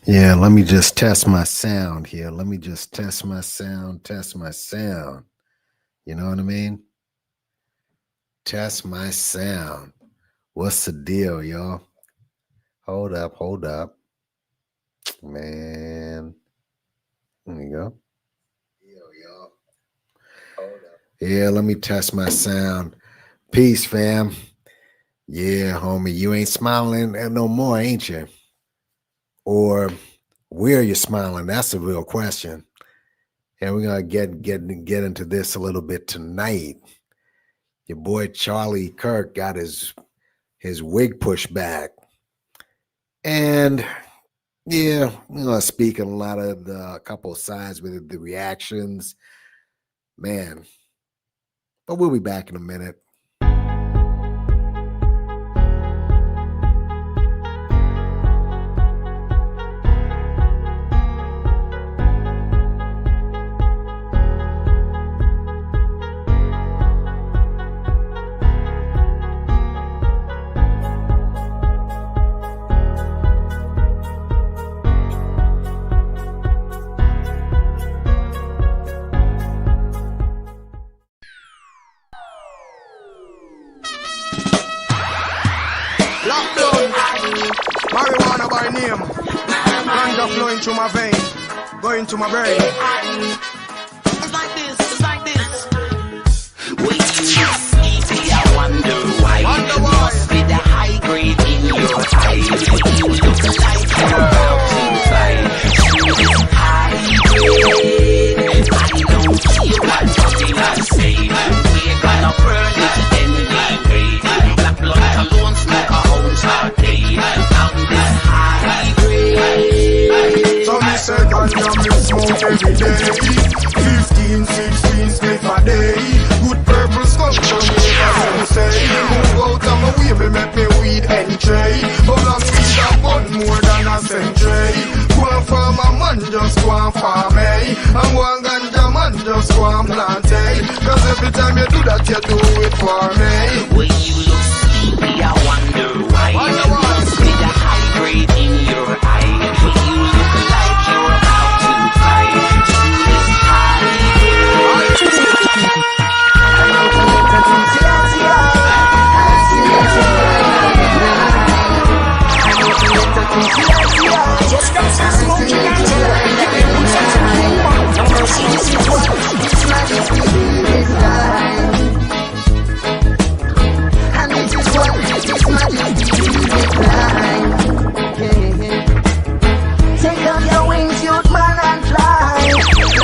Yeah, let me just test my sound here. Let me just test my sound, test my sound. You know what I mean? Test my sound. What's the deal, y'all? Hold up. Man. There you go. Y'all. Hold up. Yeah, let me test my sound. Peace, fam. Yeah, homie, you ain't smiling no more, ain't you? Or where you smiling? That's the real question. And we're gonna get into this a little bit tonight. Your boy Charlie Kirk got his wig pushed back, and yeah, we're gonna speak on a lot of the couple of sides with the reactions, man. But we'll be back in a minute. Marijuana by name, ganja flowing through my vein, going to my brain. It's like this. Wait, easy, I wonder why. It must be the high grade in your eyes. You look like you're about to fight. High grade. I don't care what popular say. We're gonna burn it anyway. Black blood alone smoke a whole day. So me say ganja me smoke every day. 15, 16 spliff a day. Good purple skunk from me, as you say. Move out of my way, me make me weed entry. But I'm weed a bun more than a century. Go and farm a man, just go and farm me. And one ganja man, just go and plant it. Cause every time you do that, you do it for me. When you look sleepy, I wonder why. Must be the high grade in your eye. When you look like you're about to fight. This high just got some smoking and take off your wings, youth man, and fly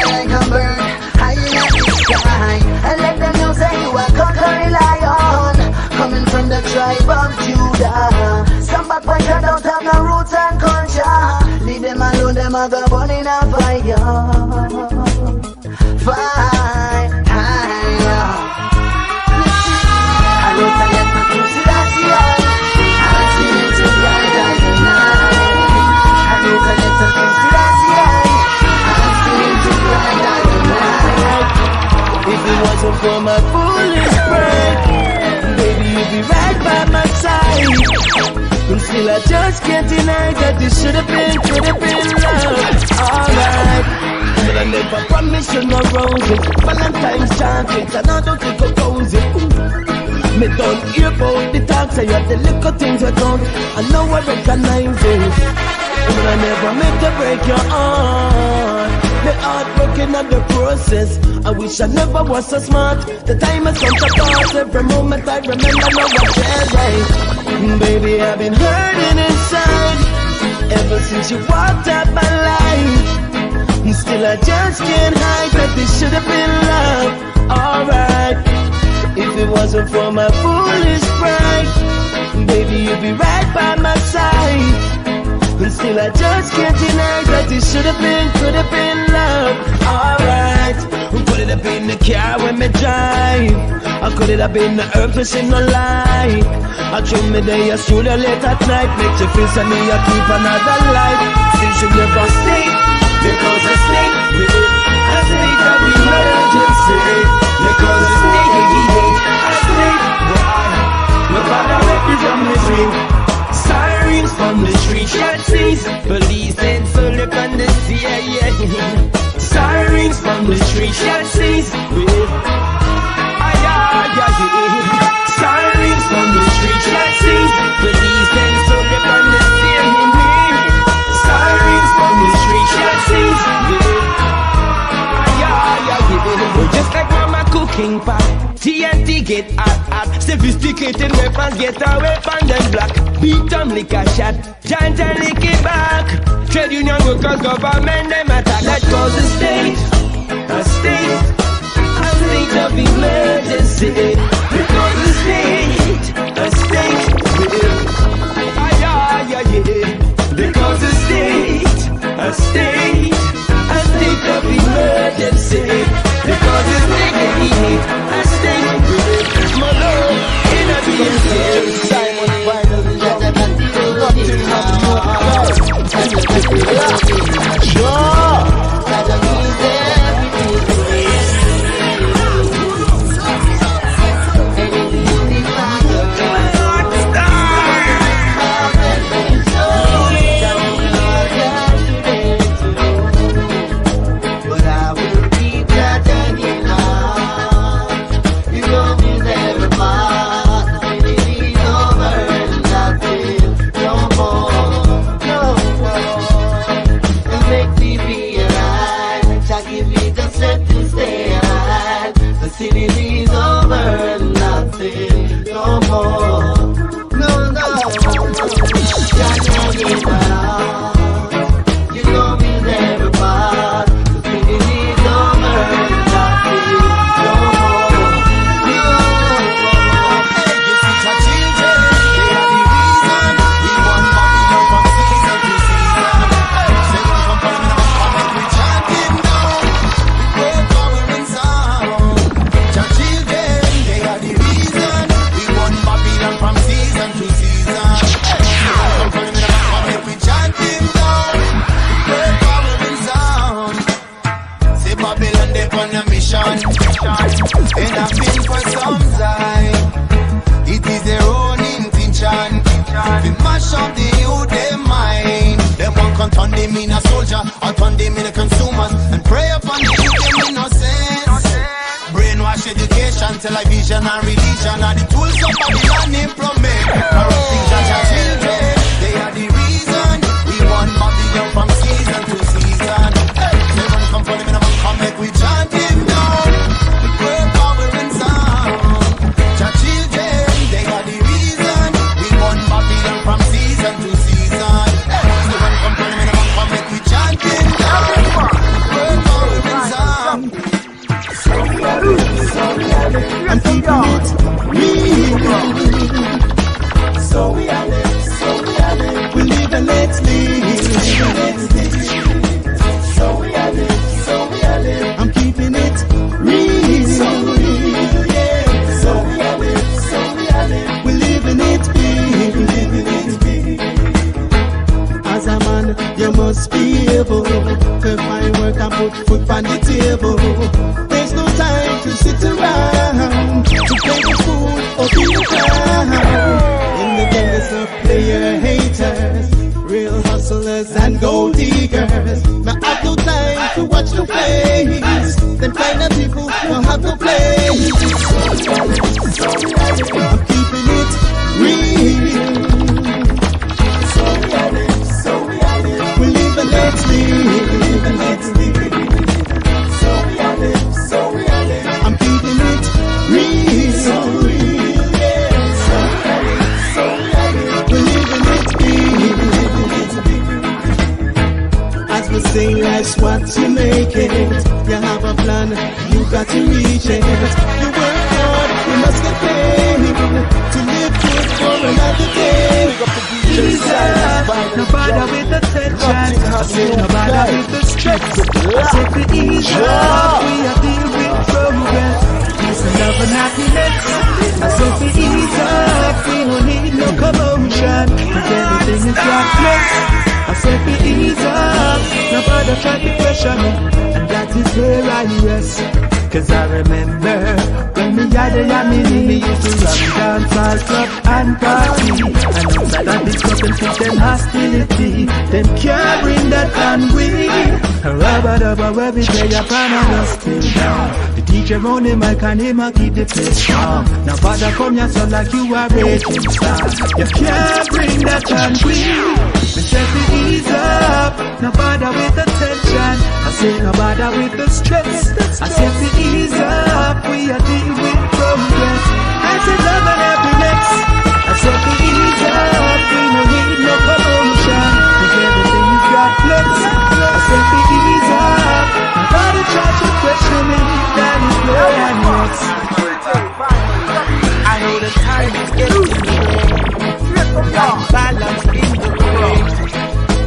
like a bird high in the sky, and let them know say you are conquering lion, coming from the tribe of Judah. Some backbiters don't have no roots and culture. Leave them alone, them a go burn in a fire. Fire. I don't forget my pussy that's young. I see it to bright as the night. I don't forget my pussy that's young. I see it to bright as the night. If it wasn't for my foolish pride, baby, you'd be right by my side. And still I just can't deny that this should have been love. Alright, but I never promised you no roses. Valentine's chocolates and I don't think of roses. Me don't hear about the talk, say you the little things I don't. I know I recognize it. But I never meant to break your heart. The heart broken at the process. I wish I never was so smart. The time has come to pass. Every moment I remember now I said right. Baby, I've been hurting inside ever since you walked out my life. And still I just can't hide that this should have been love. Alright, if it wasn't for my foolish pride, baby, you'd be right by my side. And still I just can't deny that it should have been, could have been love. Alright, could it have been the car when me drive? Or could it have been the herb fishing no light? I drew me there, I stroll late at night. Make you feel me, I keep another life. Still should never stay, because a snake with it. A snake of emergency. Because a snake with it. A snake, my father represents me. Sirens from the street, police and from the streets that sees with sirens from the streets that sees police and so they on the steering wheel. Sirens from the streets that sees with just like mama cooking pot, TNT get hot. Sophisticated weapons get away from them black. Beat them like a shot, giant and lick it back. Trade union workers, government, them attack. That cause a state of emergency. Because a state, because a state of emergency. Because it's state, a state, my love, in a DMC. Simon finally television and religion are the tools of Babylon implement. Corrupting Jaja children, they are the reason we want Babylon from season to season. They want to come for them and come make we chant him down. The great power and sound. Jaja children, they are the reason we want Babylon from season to season. They want to come for them and come make we chant him down. The great power and sound. I'm keeping it real. So we are live, we live and let's live. So we are live, I'm keeping it real. So real, yeah. So we are live, we live and it's big. As a man, you must be able to find work and put food on the table. There's no time to sit around to play the fool or be a clown. In the game there's no player haters, real hustlers and gold diggers. Now I've no time to watch the face. Them kind of people don't have no place. I'm keeping it real. So we are live, we live and let's live. So we are live, I'm keeping it real. So real, yeah. So we are live, we live and let's as we say, life's what you make it. You have a plan, you got to reach it. You work hard, you must get paid to live good for another day. No bother with the tension, no bother with the stress. Take it easy, we are dealing with progress. Peace and love and happiness. I take it easy, we don't need no commotion, cause everything is darkness. I said be easy, no bother try to pressure me, and that is where I rest. Cause I remember when me had a yammy, me used to run dance, club and party. And outside of this club and teach them hostility, them carrying that on we. Rubber, every day I promise to stay down. The DJ run the mic and him a keep the place strong. Now father come here so like you are raging star. You can't bring that can clean. Me say to ease up, no bother with the tension. I say no bother with the stress. I say to ease up, we are dealing with progress. I say love and happiness. I say to ease up, we no need no commotion. Cause everything is got flex. I say to ease up, no bother try to question me. That is where I'm next. I know the time is getting late. Balance in the way.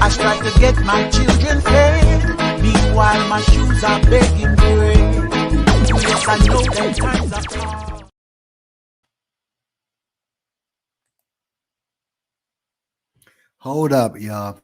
I try to get my children fed. Meanwhile my shoes are begging bread. Yes, I know that times are hard. Hold up, y'all.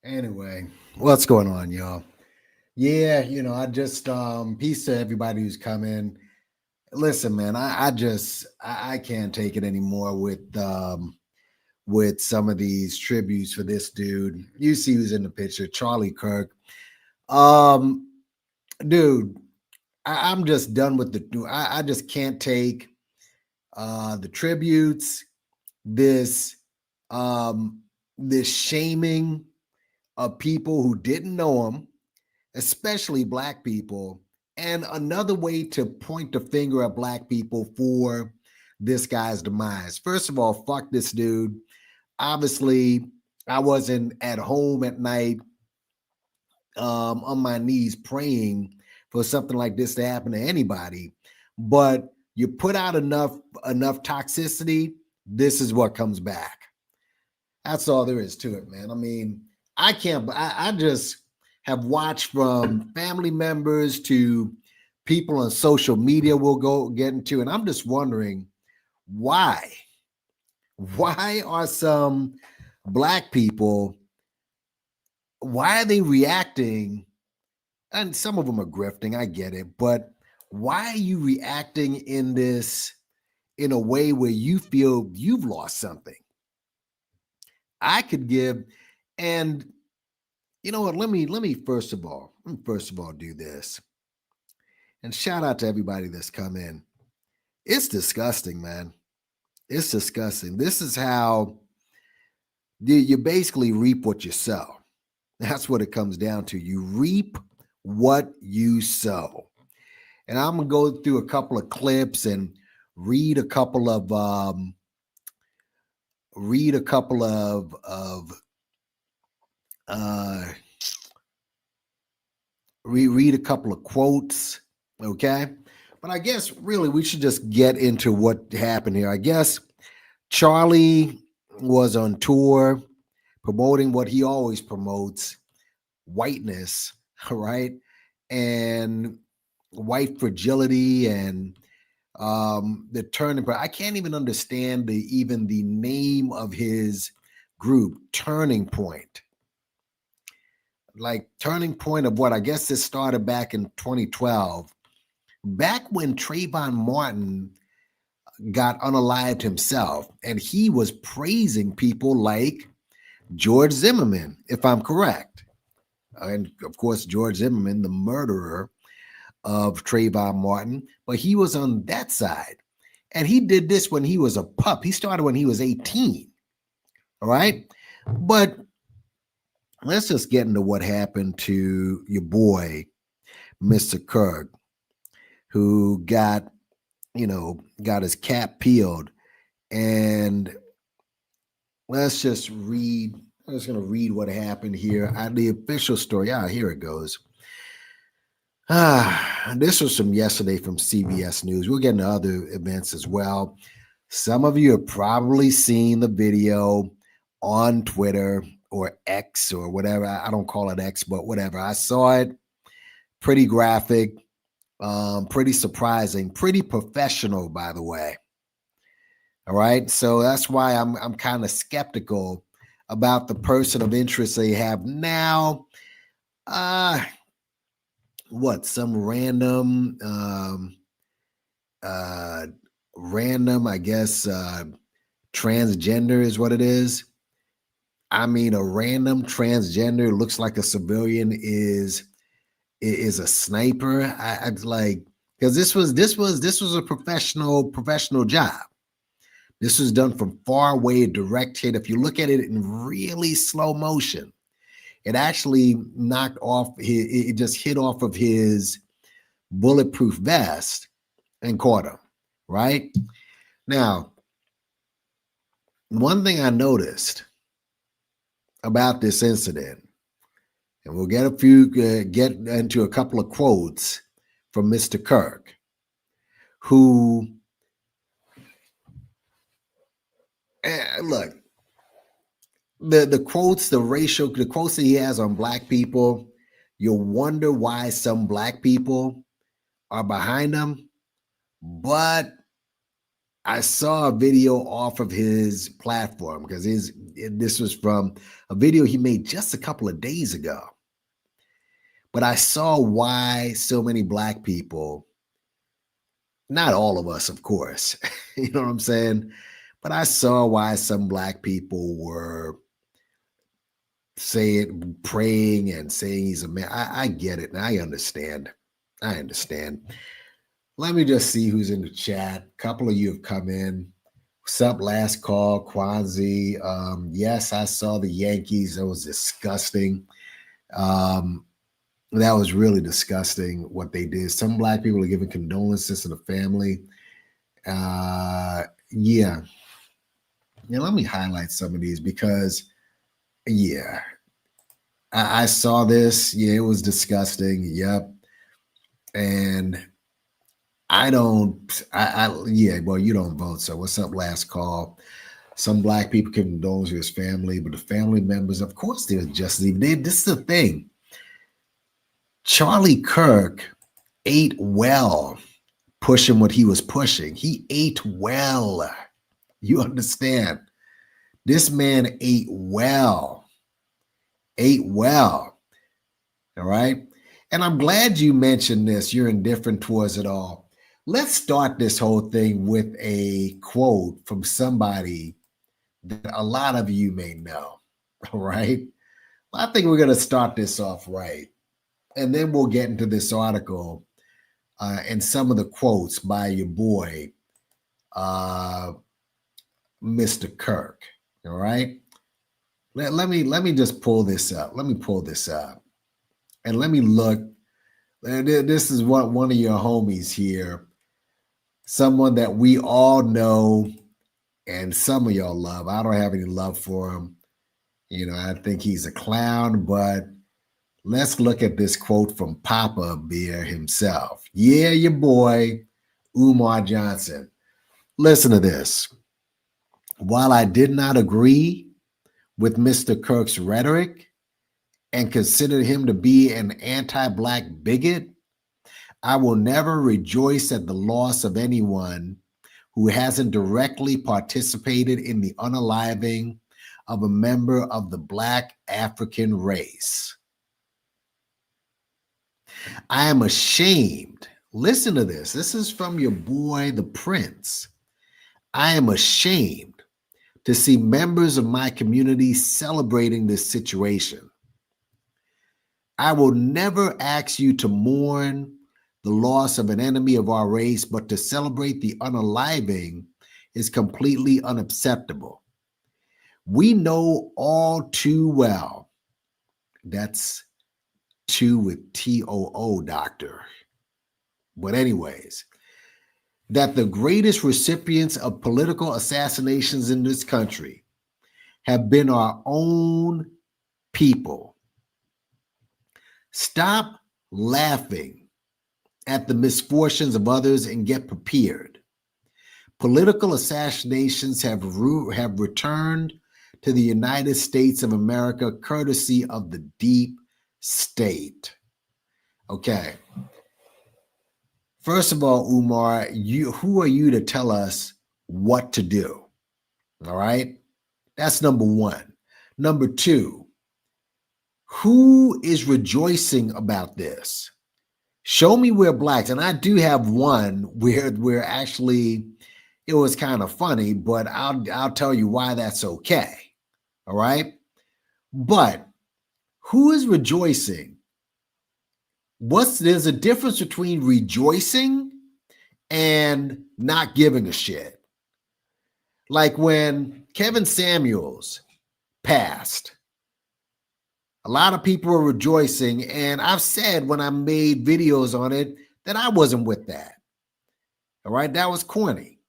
Anyway, what's going on, y'all? Yeah, I just peace to everybody who's coming. Listen, man, I can't take it anymore with some of these tributes for this dude. You see who's in the picture, Charlie Kirk. Dude, I'm just done with I just can't take the tributes, this this shaming of people who didn't know him, especially black people, and another way to point the finger at black people for this guy's demise. First of all, fuck this dude. Obviously, I wasn't at home at night on my knees praying for something like this to happen to anybody, but you put out enough toxicity, this is what comes back. That's all there is to it, man. I mean, I just have watched from family members to people on social media we'll go get into, and I'm just wondering why are some black people, why are they reacting? And some of them are grifting, I get it, but why are you reacting in a way where you feel you've lost something? I could give, and you know what? Let me first of all do this. And shout out to everybody that's come in. It's disgusting, man. It's disgusting. This is how you basically reap what you sow. That's what it comes down to. You reap what you sow. And I'm gonna go through a couple of clips and read a couple of read a couple of quotes, okay? But I guess really we should just get into what happened here. I guess Charlie was on tour promoting what he always promotes, whiteness, right? And white fragility and the turning point. I can't even understand the name of his group, Turning Point. Like turning point of what? I guess this started back in 2012, back when Trayvon Martin got unalived himself, and he was praising people like George Zimmerman, if I'm correct. And of course, George Zimmerman, the murderer of Trayvon Martin, but he was on that side. And he did this when he was a pup. He started when he was 18. All right. But let's just get into what happened to your boy, Mr. Kirk, who got his cap peeled. And let's just read. I'm just going to read what happened here. The official story. Here it goes. This was from yesterday from CBS News. We'll get into other events as well. Some of you have probably seen the video on Twitter or X or whatever. I don't call it X, but whatever. I saw it. Pretty graphic, pretty surprising, pretty professional, by the way. All right. So that's why I'm kind of skeptical about the person of interest they have now. Some random, I guess, transgender is what it is. I mean, a random transgender looks like a civilian is a sniper. I like, because this was a professional job. This was done from far away, a direct hit. If you look at it in really slow motion, it actually knocked off it just hit off of his bulletproof vest and caught him. Right now, one thing I noticed about this incident, and we'll get into a couple of quotes from Mr. Kirk, who look, the quotes, the quotes that he has on black people, you'll wonder why some black people are behind him. But I saw a video off of his platform because this was from a video he made just a couple of days ago. But I saw why so many black people, not all of us, of course, you know what I'm saying? But I saw why some black people were praying and saying he's a man. I get it. And I understand. Let me just see who's in the chat. A couple of you have come in. What's up, last call, Kwanzi? Yes, I saw the Yankees. That was disgusting. That was really disgusting what they did. Some black people are giving condolences to the family. Yeah. Now, let me highlight some of these because, I saw this. Yeah, it was disgusting. Yep. And well, you don't vote. So what's up, last call? Some black people can condole to his family, but the family members, of course, there's justice. This is the thing. Charlie Kirk ate well, pushing what he was pushing. He ate well. You understand? This man ate well. All right? And I'm glad you mentioned this. You're indifferent towards it all. Let's start this whole thing with a quote from somebody that a lot of you may know. All right? Well, I think we're going to start this off right. And then we'll get into this article and some of the quotes by your boy, Mr. Kirk. All right? Let me just pull this up. Let me pull this up. And let me look. This is what one of your homies here, someone that we all know and some of y'all love. I don't have any love for him. You know, I think he's a clown, but let's look at this quote from Papa Bear himself. Yeah, your boy, Umar Johnson. Listen to this. While I did not agree with Mr. Kirk's rhetoric and consider him to be an anti-black bigot, I will never rejoice at the loss of anyone who hasn't directly participated in the unaliving of a member of the Black African race. I am ashamed. Listen to this. This is from your boy, the Prince. I am ashamed to see members of my community celebrating this situation. I will never ask you to mourn the loss of an enemy of our race, but to celebrate the unaliving is completely unacceptable. We know all too well, that's two with T-O-O, doctor. But anyways, that the greatest recipients of political assassinations in this country have been our own people. Stop laughing at the misfortunes of others and get prepared. Political assassinations have returned to the United States of America courtesy of the deep state. Okay. First of all, Umar, who are you to tell us what to do? All right. That's number one. Number two, who is rejoicing about this? Show me where blacks, and I do have one where actually it was kind of funny, but I'll tell you why that's okay. All right. But who is rejoicing? There's a difference between rejoicing and not giving a shit. Like when Kevin Samuels passed, a lot of people were rejoicing, and I've said when I made videos on it that I wasn't with that. All right, that was corny.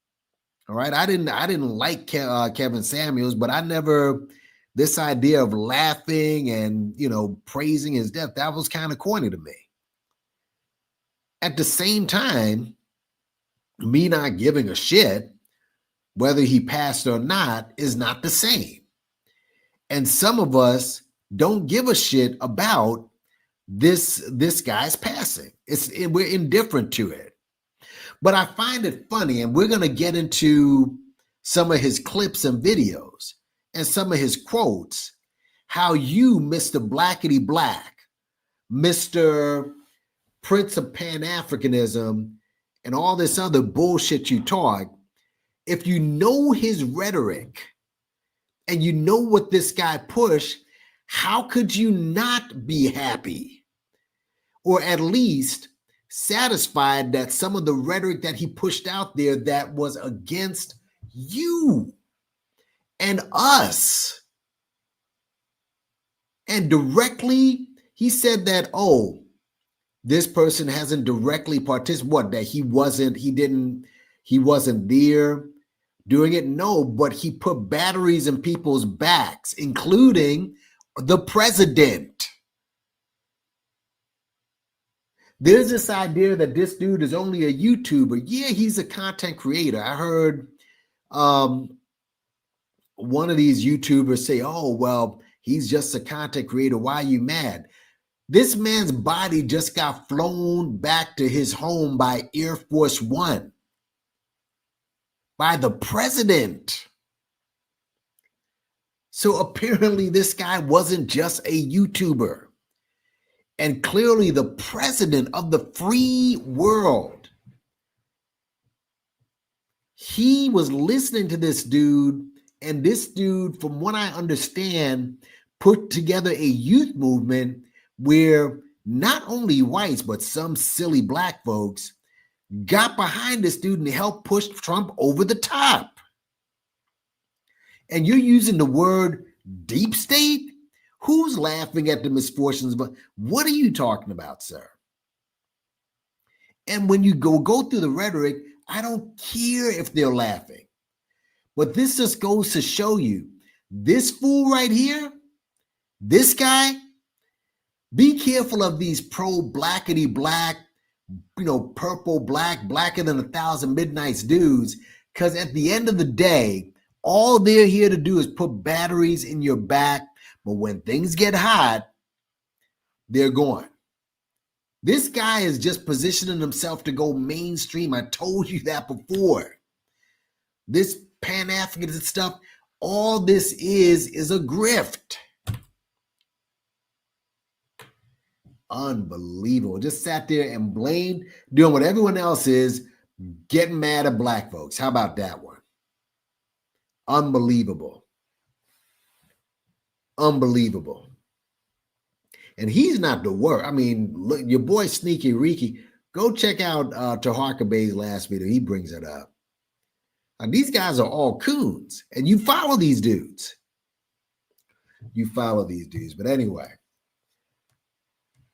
All right, I didn't like Kevin Samuels, but I never, this idea of laughing and praising his death, that was kind of corny to me. At the same time, me not giving a shit whether he passed or not is not the same. And some of us don't give a shit about this guy's passing. We're indifferent to it. But I find it funny, and we're going to get into some of his clips and videos and some of his quotes, how you, Mr. Blackity Black, Mr. Prince of Pan-Africanism, and all this other bullshit you talk, if you know his rhetoric and you know what this guy pushed, how could you not be happy? Or at least satisfied that some of the rhetoric that he pushed out there that was against you and us. And directly, he said that, oh, this person hasn't directly participated. What, that he wasn't there doing it? No, but he put batteries in people's backs, including the president. There's this idea that this dude is only a YouTuber. Yeah, he's a content creator. I heard one of these YouTubers say, oh, well, he's just a content creator. Why are you mad? This man's body just got flown back to his home by Air Force One, by the president. So apparently this guy wasn't just a YouTuber. And clearly the president of the free world, he was listening to this dude, and this dude, from what I understand, put together a youth movement where not only whites, but some silly black folks got behind this dude and helped push Trump over the top. And you're using the word deep state? Who's laughing at the misfortunes? But what are you talking about, sir? And when you go through the rhetoric, I don't care if they're laughing. But this just goes to show you, this fool right here, this guy, be careful of these pro-blackity black, purple black, blacker than 1,000 midnights dudes, because at the end of the day, all they're here to do is put batteries in your back, but when things get hot, they're gone. This guy is just positioning himself to go mainstream. I told you that before. This Pan-African stuff, all this is a grift. Unbelievable. Just sat there and blamed, doing what everyone else is, getting mad at black folks. How about that one? Unbelievable. Unbelievable. And he's not the worst. I mean, look, your boy Sneaky Reeky, go check out Taharka Bay's last video. He brings it up. And these guys are all coons. And you follow these dudes. You follow these dudes. But anyway,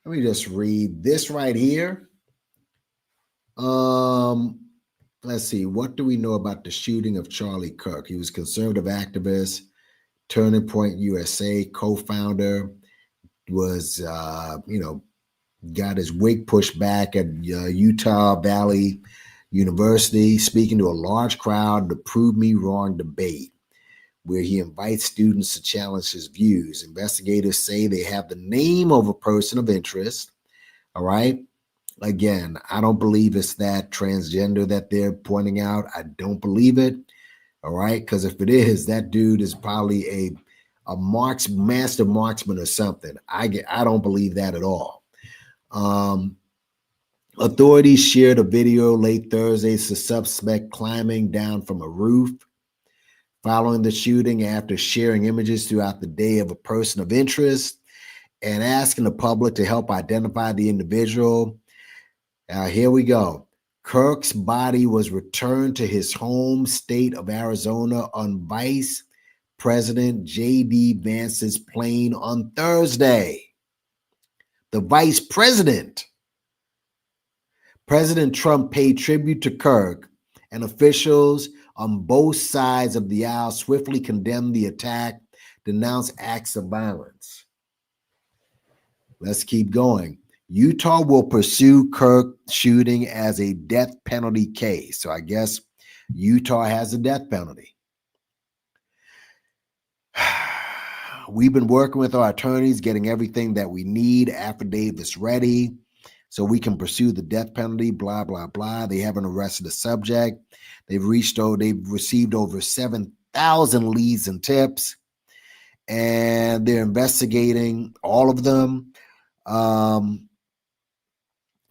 let me just read this right here. Let's see. What do we know about the shooting of Charlie Kirk? He was a conservative activist, Turning Point USA co-founder, was, got his wig pushed back at Utah Valley University, speaking to a large crowd to Prove Me Wrong debate, where he invites students to challenge his views. Investigators say they have the name of a person of interest. All right. Again, I don't believe it's that transgender that they're pointing out. I don't believe it. All right. Because if it is, that dude is probably a master marksman or something. I don't believe that at all. Authorities shared a video late Thursday of the suspect climbing down from a roof following the shooting, after sharing images throughout the day of a person of interest and asking the public to help identify the individual. Here we go. Kirk's body was returned to his home state of Arizona on Vice President J.D. Vance's plane on Thursday. The vice president. President Trump paid tribute to Kirk, and officials on both sides of the aisle swiftly condemned the attack, denounced acts of violence. Let's keep going. Utah will pursue Kirk shooting as a death penalty case. So I guess Utah has a death penalty. We've been working with our attorneys, getting everything that we need, affidavits ready, so we can pursue the death penalty, blah, blah, blah. They haven't arrested the subject. They've received over 7,000 leads and tips, and they're investigating all of them.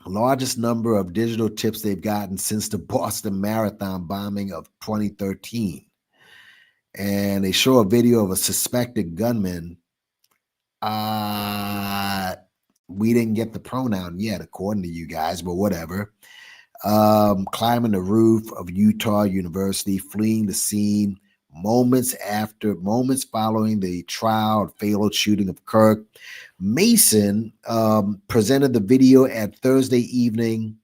Largest number of digital tips they've gotten since the Boston Marathon bombing of 2013. And they show a video of a suspected gunman. We didn't get the pronoun yet, according to you guys, but whatever. Climbing the roof of Utah University, fleeing the scene moments following the trial and failed shooting of Kirk. Mason presented the video at Thursday evening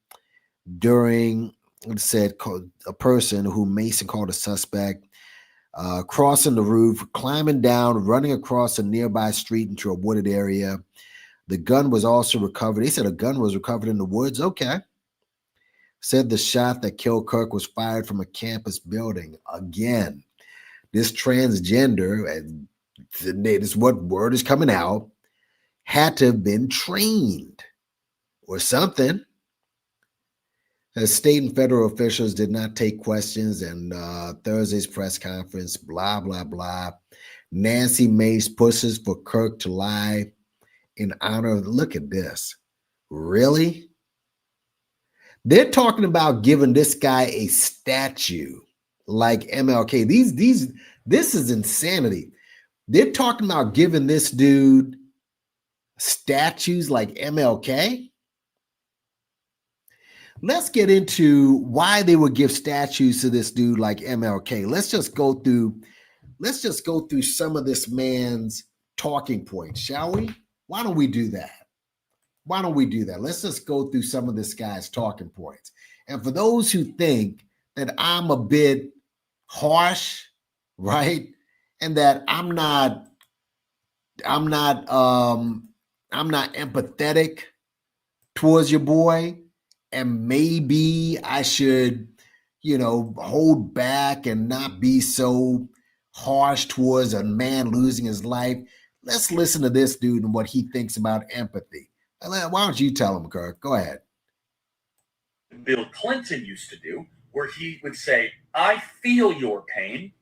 during, it said, a person who Mason called a suspect, crossing the roof, climbing down, running across a nearby street into a wooded area. The gun was also recovered. They said a gun was recovered in the woods. Okay. Said the shot that killed Kirk was fired from a campus building. Again, this transgender, and this is what word is coming out, had to have been trained or something. As state and federal officials did not take questions in Thursday's press conference, blah, blah, blah. Nancy Mace pushes for Kirk to lie in honor of, look at this. Really? They're talking about giving this guy a statue like MLK. This is insanity. They're talking about giving this dude statues like MLK. Let's get into why they would give statues to this dude like MLK. Let's just go through some of this man's talking points, shall we? Why don't we do that? Let's just go through some of this guy's talking points. And for those who think that I'm a bit harsh, right? And that I'm not empathetic towards your boy, and maybe I should, hold back and not be so harsh towards a man losing his life. Let's listen to this dude and what he thinks about empathy. Why don't you tell him, Kirk? Go ahead. Bill Clinton used to do, where he would say, I feel your pain.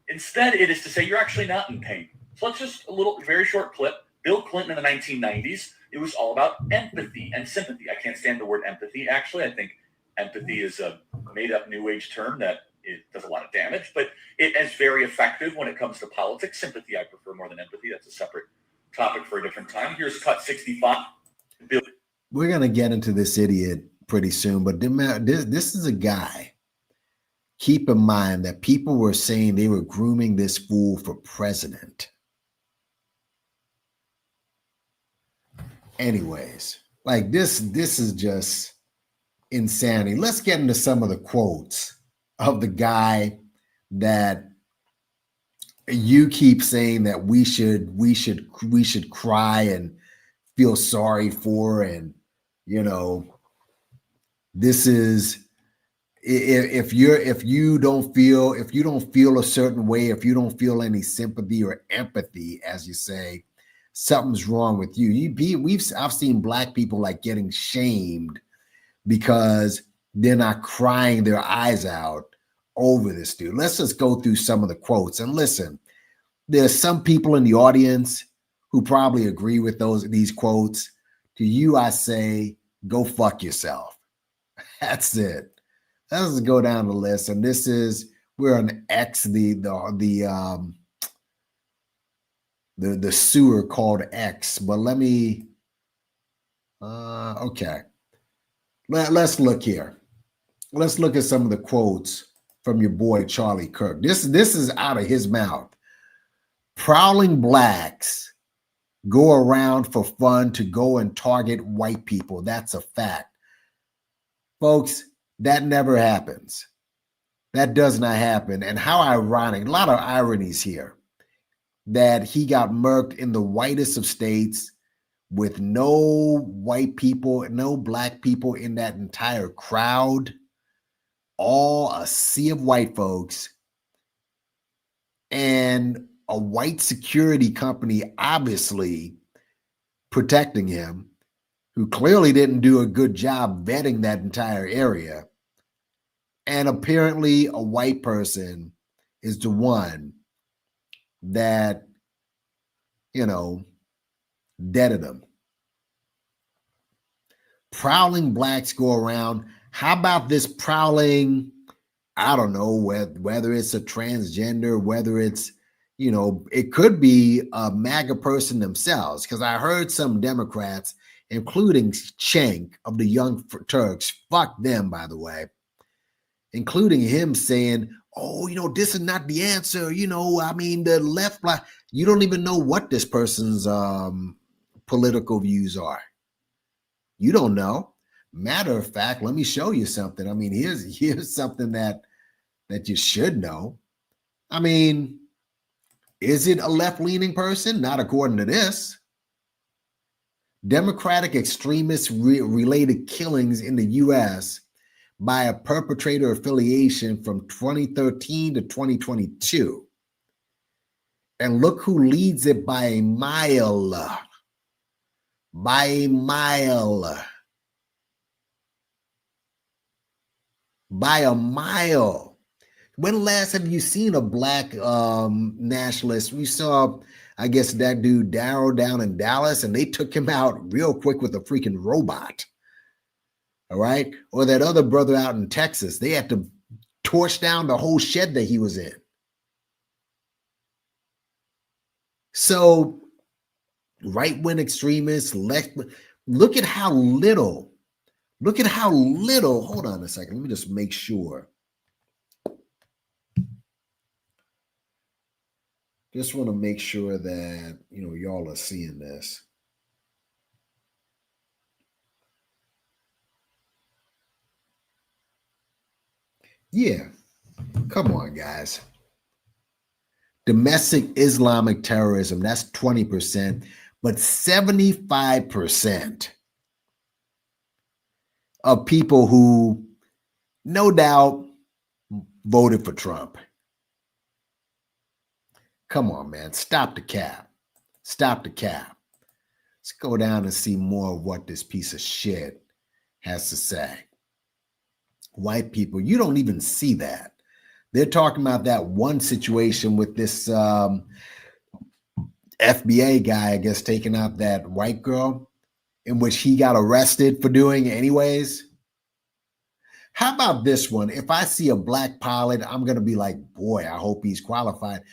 Instead, it is to say, you're actually not in pain. So let's just very short clip. Bill Clinton in the 1990s, it was all about empathy and sympathy. I can't stand the word empathy, actually. I think empathy is a made-up New Age term that it does a lot of damage, but it is very effective when it comes to politics. Sympathy I prefer more than empathy. That's a separate topic for a different time. Here's cut 65. Bill. We're going to get into this idiot pretty soon, but this is a guy. Keep in mind that people were saying they were grooming this fool for president. Anyways, like this is just insanity. Let's get into some of the quotes of the guy that you keep saying that we should cry and feel sorry for, and this is, if you don't feel a certain way, if you don't feel any sympathy or empathy, as you say, something's wrong with you. I've seen Black people like getting shamed because they're not crying their eyes out over this dude. Let's just go through some of the quotes and listen. There's some people in the audience who probably agree with these quotes. To you, I say, go fuck yourself. That's it. Let's go down the list. And we're on X, the sewer called X. But let me, okay. Let's look here. Let's look at some of the quotes from your boy Charlie Kirk. This is out of his mouth. Prowling Blacks go around for fun to go and target white people. That's a fact. Folks, that never happens. That does not happen. And how ironic, a lot of ironies here, that he got murked in the whitest of states with no white people, no Black people in that entire crowd, all a sea of white folks, and a white security company obviously protecting him, who clearly didn't do a good job vetting that entire area. And apparently a white person is the one that, deaded him. Prowling Blacks go around. How about this prowling? I don't know whether it's a transgender, whether it's, it could be a MAGA person themselves. Because I heard some Democrats, including Cenk of the Young Turks, fuck them, by the way, including him saying, oh, this is not the answer. The left, you don't even know what this person's political views are. You don't know. Matter of fact, let me show you something. Here's something that you should know. Is it a left-leaning person? Not according to this. Democratic extremists related killings in the U.S. by a perpetrator affiliation from 2013 to 2022. And look who leads it by a mile. By a mile. By a mile. When last have you seen a Black nationalist? We saw, I guess, that dude Darrow down in Dallas, and they took him out real quick with a freaking robot. All right? Or that other brother out in Texas, they had to torch down the whole shed that he was in. So, right-wing extremists, look at how little, hold on a second, let me just make sure. Just want to make sure that, y'all are seeing this. Yeah, come on, guys. Domestic Islamic terrorism, that's 20%, but 75% of people who, no doubt, voted for Trump. Come on, man. Stop the cap. Stop the cap. Let's go down and see more of what this piece of shit has to say. White people, you don't even see that. They're talking about that one situation with this FBA guy, I guess, taking out that white girl, in which he got arrested for doing anyways. How about this one? If I see a Black pilot, I'm going to be like, boy, I hope he's qualified.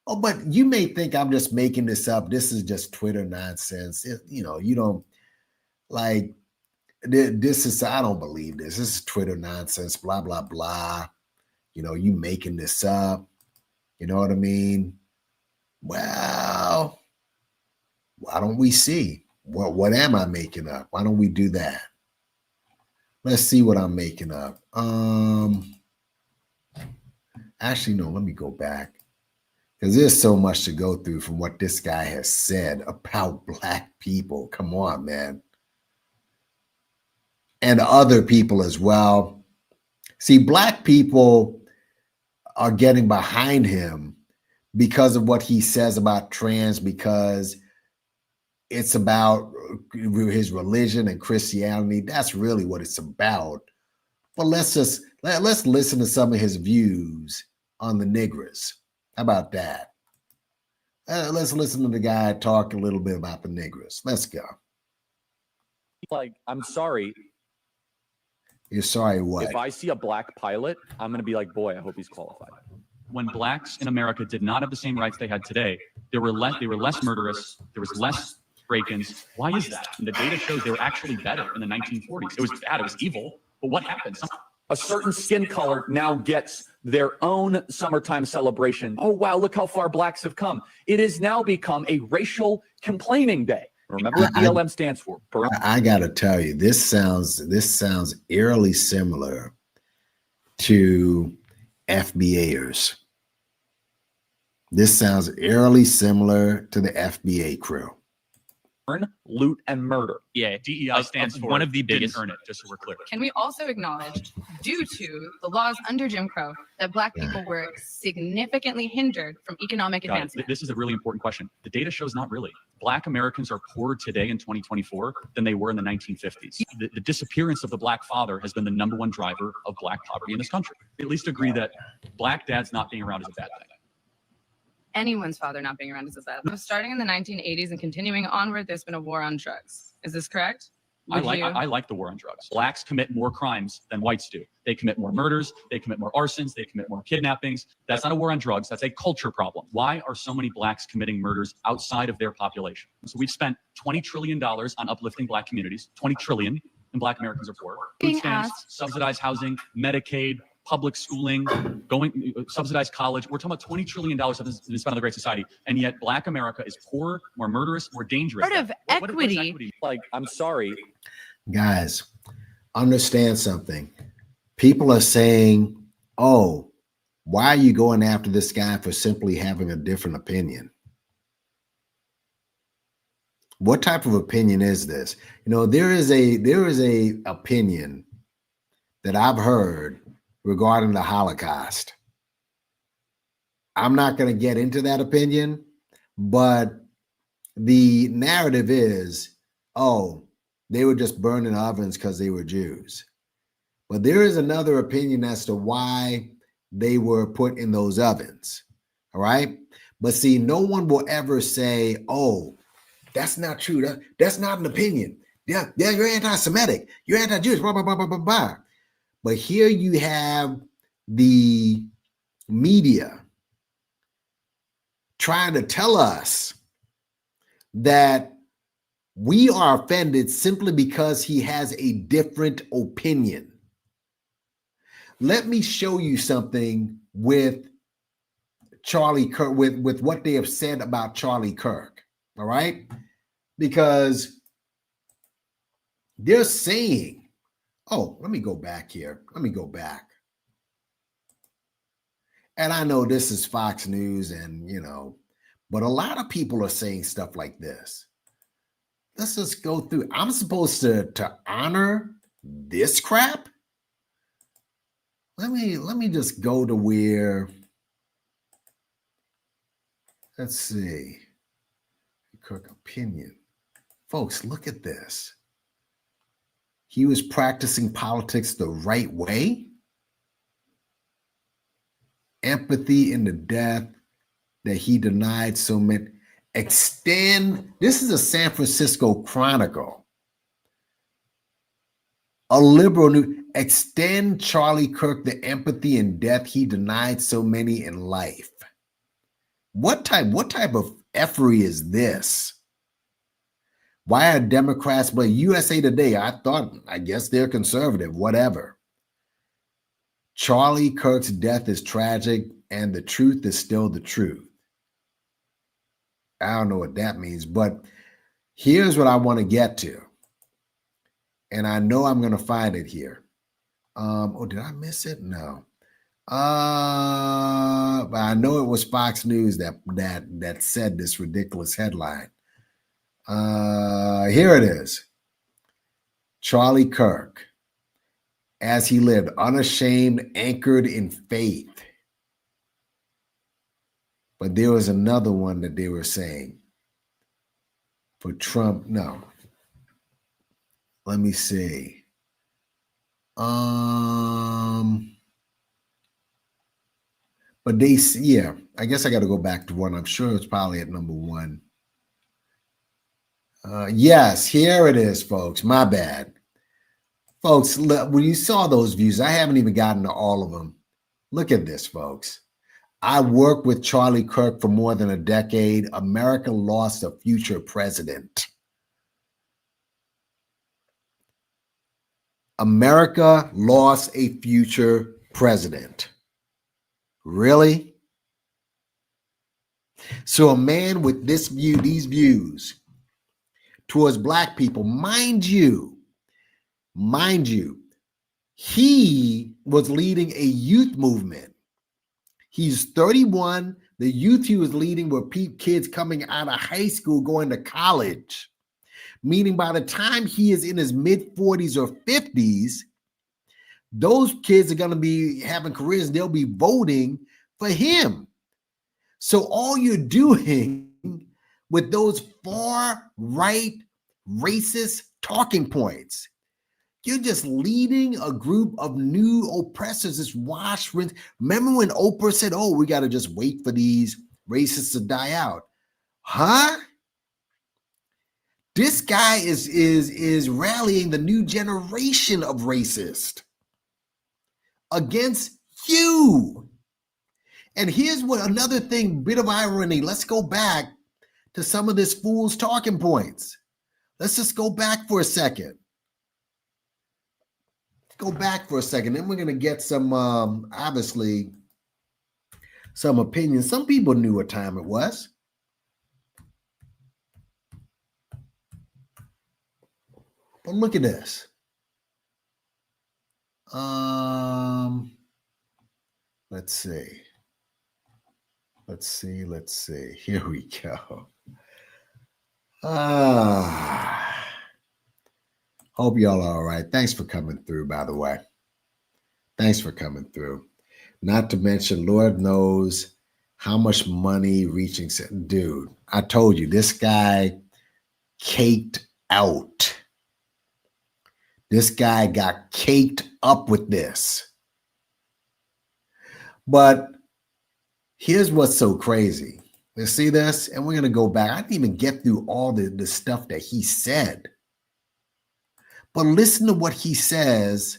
Oh, but you may think I'm just making this up. This is just Twitter nonsense. You don't like this is, I don't believe this. This is Twitter nonsense, blah, blah, blah. You making this up. You know what I mean? Well, why don't we see? What am I making up? Why don't we do that? Let's see what I'm making up. Actually, no, let me go back. because there's so much to go through from what this guy has said about black people. Come on, man. And other people as well. See, black people are getting behind him because of what he says about trans, because it's about his religion and Christianity. That's really what it's about. But let's listen to some of his views on the niggers. How about that? Let's listen to the guy talk a little bit about the niggers. Let's go. Like, I'm sorry. You're sorry what? If I see a black pilot, I'm going to be like, boy, I hope he's qualified. When blacks in America did not have the same rights they had today, they were less murderous, there was less break-ins. Why is that? And the data shows they were actually better in the 1940s. It was bad, it was evil, but what happened? A certain skin color now gets their own summertime celebration. Oh, wow, look how far blacks have come. It has now become a racial complaining day. Remember what BLM stands for. I got to tell you, this sounds eerily similar to FBAers. This sounds eerily similar to the FBA crew. Loot, and murder. Yeah, DEI stands for one of the biggest. Earn it, just so we're clear. Can we also acknowledge, due to the laws under Jim Crow, that black people were significantly hindered from economic advancement? This is a really important question. The data shows not really. Black Americans are poorer today in 2024 than they were in the 1950s. The disappearance of the black father has been the #1 driver of black poverty in this country. We at least agree that black dads not being around is a bad thing. Anyone's father not being around is a bad thing. Starting in the 1980s and continuing onward, there's been a war on drugs. Is this correct? I like the war on drugs. Blacks commit more crimes than whites do. They commit more murders, they commit more arsons, they commit more kidnappings. That's not a war on drugs, that's a culture problem. Why are so many blacks committing murders outside of their population? So we've spent $20 trillion on uplifting black communities, $20 trillion, and black Americans are poor. Food stamps, subsidized housing, Medicaid, public schooling, subsidized college. We're talking about $20 trillion have been spent on the Great Society, and yet black America is poor, more murderous, more dangerous. Part of equity. Like, I'm sorry. Guys, understand something. People are saying, oh, why are you going after this guy for simply having a different opinion? What type of opinion is this? You know, there is a opinion that I've heard regarding the Holocaust. I'm not going to get into that opinion, but the narrative is, oh, they were just burned in ovens because they were Jews. But there is another opinion as to why they were put in those ovens. All right. But see, no one will ever say, oh, that's not true. That's not an opinion. Yeah, you're anti-Semitic. You're anti-Jewish, blah, blah, blah, blah, blah, blah. But here you have the media trying to tell us that we are offended simply because he has a different opinion. Let me show you something with Charlie Kirk, with what they have said about Charlie Kirk, all right? Because they're saying, oh, let me go back here. Let me go back. And I know this is Fox News and, you know, but a lot of people are saying stuff like this. Let's just go through. I'm supposed to honor this crap? Let me just go to where, let's see. Kirk opinion. Folks, look at this. He was practicing politics the right way. Empathy in the death that he denied so many. Extend. This is a San Francisco Chronicle. A liberal new. Extend Charlie Kirk the empathy and death he denied so many in life. What type of effery is this? Why are Democrats, but USA Today, I guess they're conservative, whatever. Charlie Kirk's death is tragic and the truth is still the truth. I don't know what that means, but here's what I want to get to. And I know I'm going to find it here. Oh, did I miss it? No. But I know it was Fox News that said this ridiculous headline. Here it is. Charlie Kirk, as he lived unashamed, anchored in faith. But there was another one that they were saying for Trump. No. Let me see. But they, yeah, I guess I got to go back to one. I'm sure it's probably at number one. Yes, here it is, folks. My bad. Folks, look, when you saw those views, I haven't even gotten to all of them. Look at this, folks. I worked with Charlie Kirk for more than a decade. America lost a future president. America lost a future president. Really? So a man with this view, these views towards black people, mind you, he was leading a youth movement. He's 31. The youth he was leading were kids coming out of high school going to college, meaning by the time he is in his mid 40s or 50s, those kids are going to be having careers. They'll be voting for him. So all you're doing with those far right racist talking points, you're just leading a group of new oppressors. This wash, rinse. Remember when Oprah said, oh, we got to just wait for these racists to die out? Huh? This guy is rallying the new generation of racists against you. And here's what another thing, bit of irony. Let's go back to some of this fool's talking points. Let's just go back for a second. Go back for a second. Then we're going to get some, obviously, some opinions. Some people knew what time it was. But look at this. Let's see. Here we go. Hope y'all are all right. Thanks for coming through, by the way. Thanks for coming through. Not to mention, Lord knows how much money reaching. Dude, I told you, this guy caked out. This guy got caked up with this. But here's what's so crazy. You see this? And we're going to go back. I didn't even get through all the stuff that he said. But listen to what he says.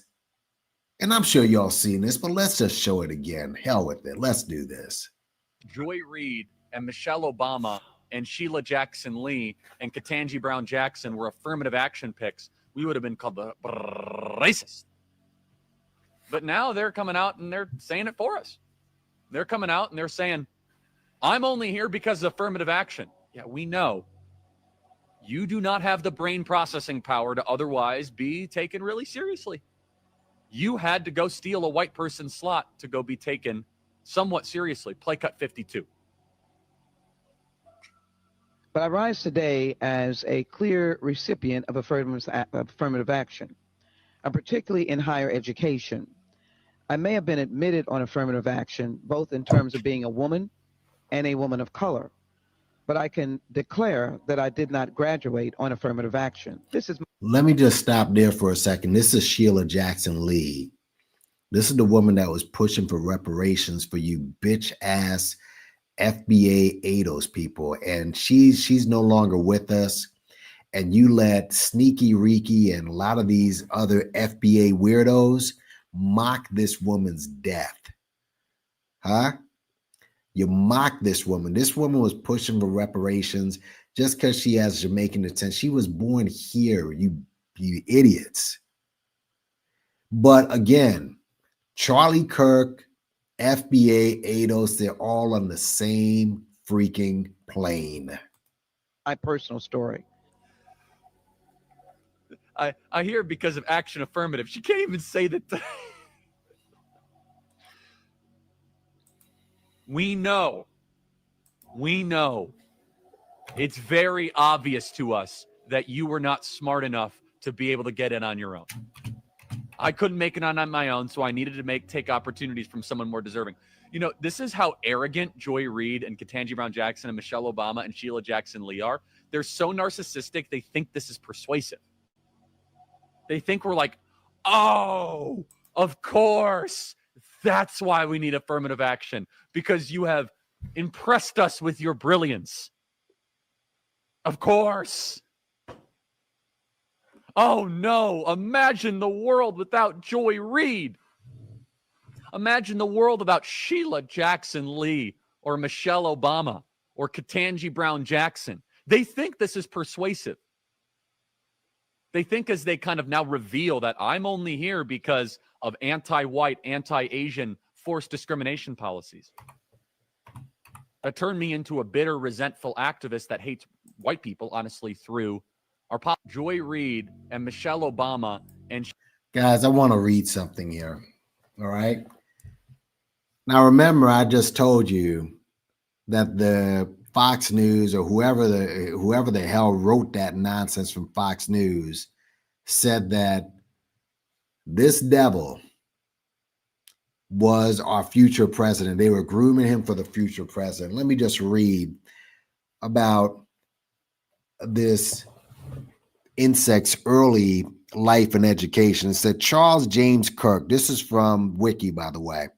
And I'm sure y'all seen this, but let's just show it again. Hell with it. Let's do this. Joy Reid and Michelle Obama and Sheila Jackson Lee and Ketanji Brown Jackson were affirmative action picks, we would have been called the racist. But now they're coming out and they're saying it for us. They're coming out and they're saying, I'm only here because of affirmative action. Yeah, we know. You do not have the brain processing power to otherwise be taken really seriously. You had to go steal a white person's slot to go be taken somewhat seriously. Play cut 52. But I rise today as a clear recipient of affirmative action, particularly in higher education. I may have been admitted on affirmative action, both in terms of being a woman and a woman of color, but I can declare that I did not graduate on affirmative action. Let me just stop there for a second. This is Sheila Jackson Lee. This is the woman that was pushing for reparations for you bitch ass FBA ADOS people. And she's no longer with us. And you let Sneaky Reeky and a lot of these other FBA weirdos mock this woman's death. Huh? You mock this woman. This woman was pushing for reparations just because she has Jamaican descent. She was born here, you idiots. But again, Charlie Kirk, FBA, ADOS, they're all on the same freaking plane. My personal story. I hear because of action affirmative. She can't even say that. We know it's very obvious to us that you were not smart enough to be able to get in on your own. I couldn't make it on my own, so I needed to take opportunities from someone more deserving. You know, this is how arrogant Joy Reid and Ketanji Brown Jackson and Michelle Obama and Sheila Jackson Lee are. They're so narcissistic, they think this is persuasive. They think we're like, oh, of course. That's why we need affirmative action, because you have impressed us with your brilliance. Of course. Oh no, imagine the world without Joy Reid. Imagine the world without Sheila Jackson Lee or Michelle Obama or Ketanji Brown Jackson. They think this is persuasive. They think, as they kind of now reveal that I'm only here because of anti-white, anti-Asian forced discrimination policies. That turned me into a bitter, resentful activist that hates white people, honestly, through our Joy Reid and Michelle Obama. And guys, I want to read something here. All right. Now, remember, I just told you that the Fox News or whoever the hell wrote that nonsense from Fox News said that this devil was our future president. They were grooming him for the future president. Let me just read about this insect's early life and education. It said Charles James Kirk. This is from Wiki, by the way.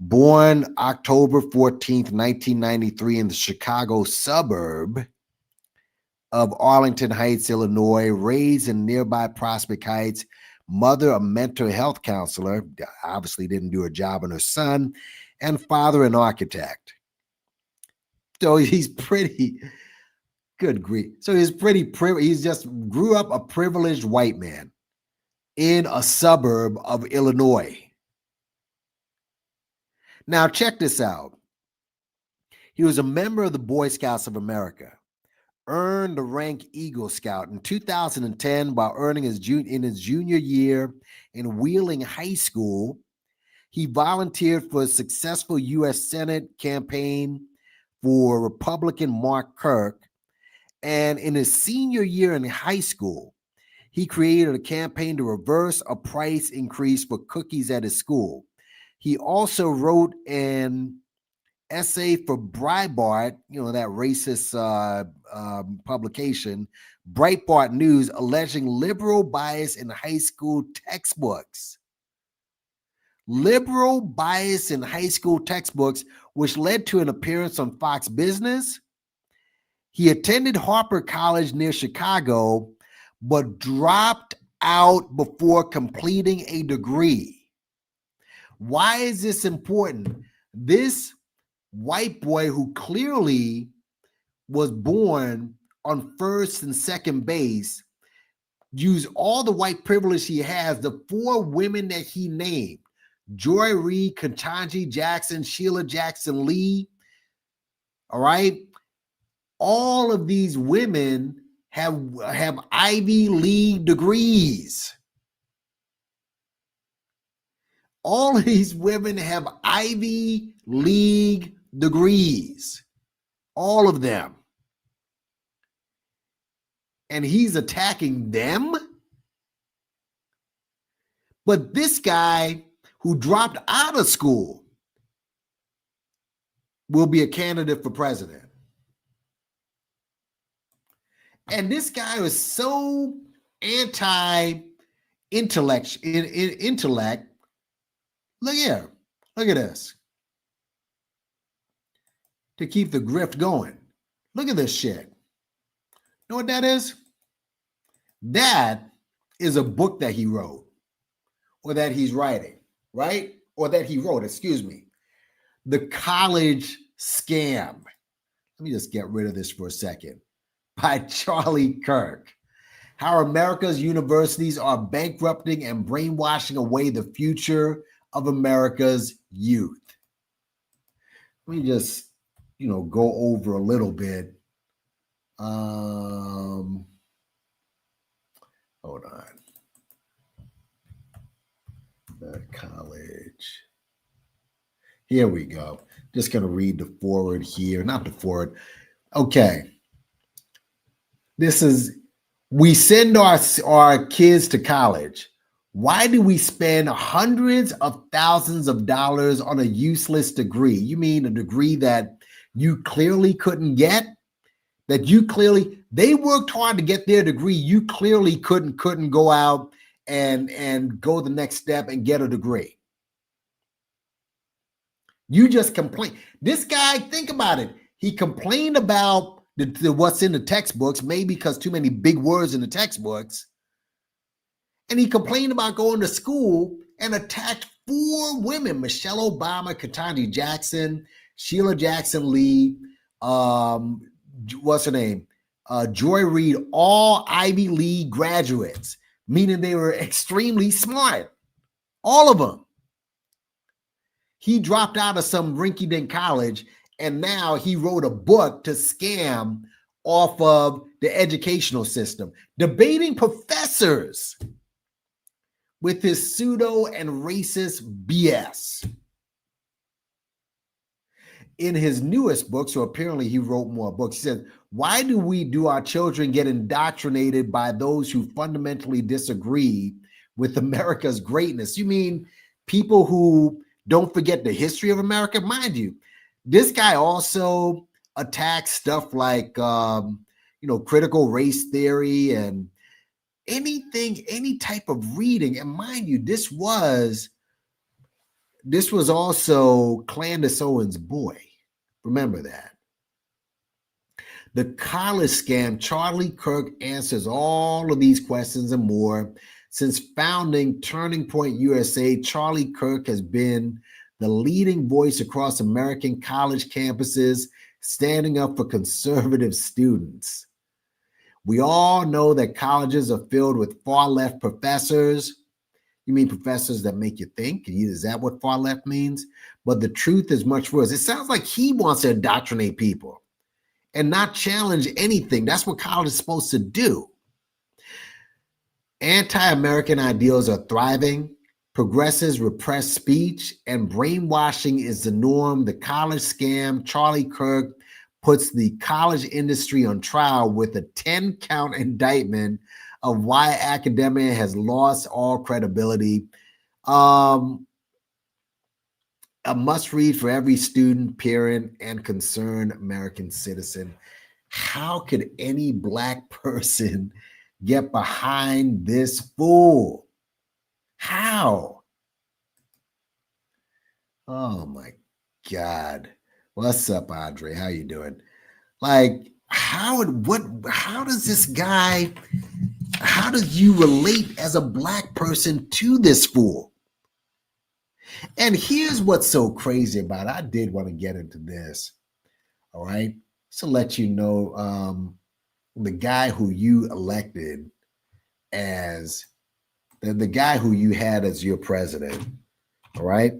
Born October 14th, 1993 in the Chicago suburb of Arlington Heights, Illinois, raised in nearby Prospect Heights, mother a mental health counselor, obviously didn't do a job on her son, and father an architect. So he's pretty, good grief. So he's pretty, he's just grew up a privileged white man in a suburb of Illinois. Now, check this out. He was a member of the Boy Scouts of America, earned the rank Eagle Scout in 2010 while earning in his junior year in Wheeling High School. He volunteered for a successful U.S. Senate campaign for Republican Mark Kirk. And in his senior year in high school, he created a campaign to reverse a price increase for cookies at his school. He also wrote an essay for Breitbart, that racist publication, Breitbart News, alleging liberal bias in high school textbooks. Liberal bias in high school textbooks, which led to an appearance on Fox Business. He attended Harper College near Chicago, but dropped out before completing a degree. Why is this important? This white boy who clearly was born on first and second base used all the white privilege he has. The four women that he named, Joy Reid, Ketanji Jackson, Sheila Jackson Lee, all right? All of these women have Ivy League degrees. All of these women have Ivy League degrees. All of them. And he's attacking them. But this guy who dropped out of school will be a candidate for president. And this guy is so anti-intellect. Look here. Look at this. To keep the grift going. Look at this shit. Know what that is? That is a book that he wrote. Or that he's writing. Right? Or that he wrote, excuse me. The College Scam. Let me just get rid of this for a second. By Charlie Kirk. How America's universities are bankrupting and brainwashing away the future of America's youth. Let me just, go over a little bit. Hold on. The college. Here we go. Just going to read the forward here. Not the forward. Okay. This is, we send our kids to college. Why do we spend hundreds of thousands of dollars on a useless degree? You mean a degree that you clearly couldn't get? That you clearly, they worked hard to get their degree. You clearly couldn't go out and go the next step and get a degree. You just complain. This guy, think about it. He complained about what's in the textbooks, maybe because too many big words in the textbooks. And he complained about going to school and attacked 4 women: Michelle Obama, Ketanji Jackson, Sheila Jackson Lee, what's her name? Joy Reid, all Ivy League graduates, meaning they were extremely smart. All of them. He dropped out of some rinky-dink college, and now he wrote a book to scam off of the educational system, debating professors with his pseudo and racist BS. In his newest book, so apparently he wrote more books, he said, why do our children get indoctrinated by those who fundamentally disagree with America's greatness? You mean people who don't forget the history of America? Mind you, this guy also attacks stuff like, critical race theory and anything, any type of reading. And mind you, this was also Candace Owens' boy. Remember that. The college scam. Charlie Kirk answers all of these questions and more. Since founding Turning Point USA, Charlie Kirk has been the leading voice across American college campuses, standing up for conservative students. We all know that colleges are filled with far-left professors. You mean professors that make you think? Is that what far-left means? But the truth is much worse. It sounds like he wants to indoctrinate people and not challenge anything. That's what college is supposed to do. Anti-American ideals are thriving. Progressives repress speech, and brainwashing is the norm. The college scam. Charlie Kirk puts the college industry on trial with a 10-count indictment of why academia has lost all credibility. A must-read for every student, parent, and concerned American citizen. How could any Black person get behind this fool? How? Oh my God. What's up, Andre? How you doing? Like, how does this guy, how do you relate as a Black person to this fool? And here's what's so crazy about it. I did want to get into this. All right. So let you know, the guy who you elected as the guy who you had as your president. All right.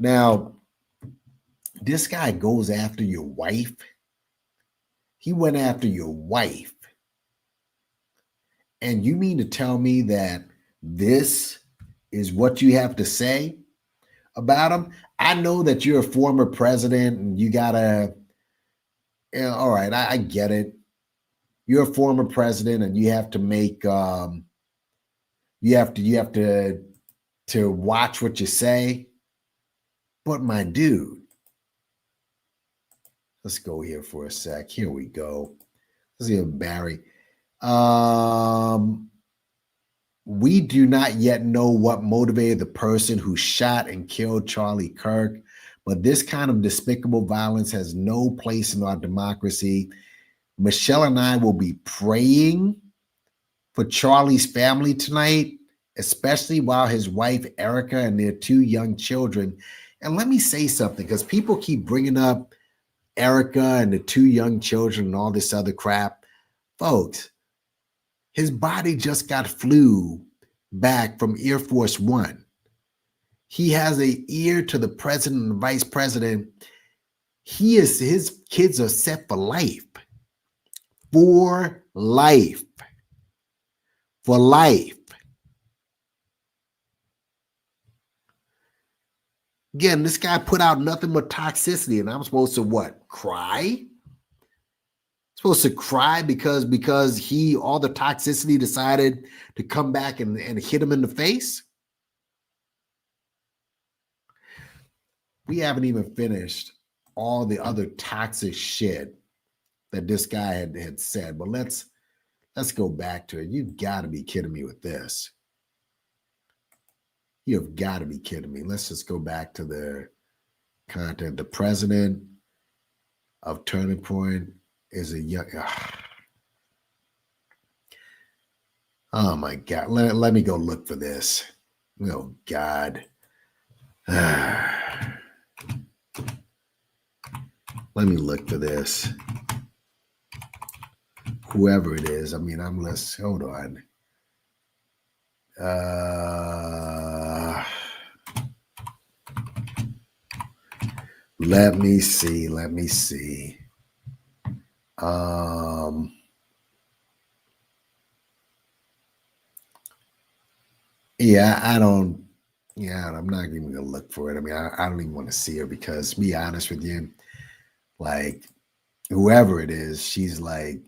Now, this guy goes after your wife. He went after your wife. And you mean to tell me that this is what you have to say about him? I know that you're a former president and you gotta, all right, I get it. You're a former president and you have to make, you have to watch what you say. But my dude, let's go here for a sec. Here we go. Let's see Barry. We do not yet know what motivated the person who shot and killed Charlie Kirk, but this kind of despicable violence has no place in our democracy. Michelle and I will be praying for Charlie's family tonight, especially while his wife, Erica, and their 2 young children. And let me say something, because people keep bringing up Erica and the 2 young children and all this other crap. Folks, his body just flew back from Air Force One. He has an ear to the president and the vice president. His kids are set for life. For life. For life. Again, this guy put out nothing but toxicity, and I'm supposed to what? Cry? Supposed to cry because he all the toxicity decided to come back and hit him in the face? We haven't even finished all the other toxic shit that this guy had said, but let's go back to it. You've got to be kidding me with this. You've got to be kidding me. Let's just go back to the content. The president of Turning Point is a young. Oh my God. Let me go look for this. Oh God. Let me look for this. Whoever it is. I mean, hold on. Let me see. I'm not even gonna look for it. I mean, I don't even want to see her because, to be honest with you, like whoever it is, she's like,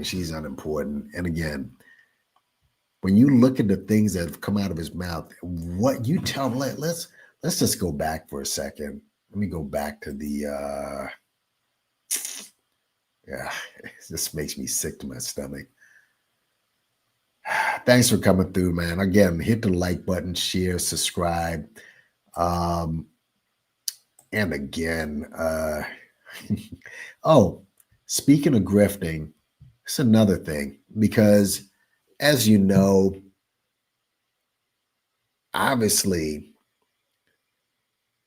she's unimportant. And again, when you look at the things that have come out of his mouth, what you tell him, let's just go back for a second. Let me go back to the it just makes me sick to my stomach. Thanks for coming through, man. Again, hit the like button, share, subscribe. And again, oh, speaking of grifting, it's another thing, because as you know, obviously,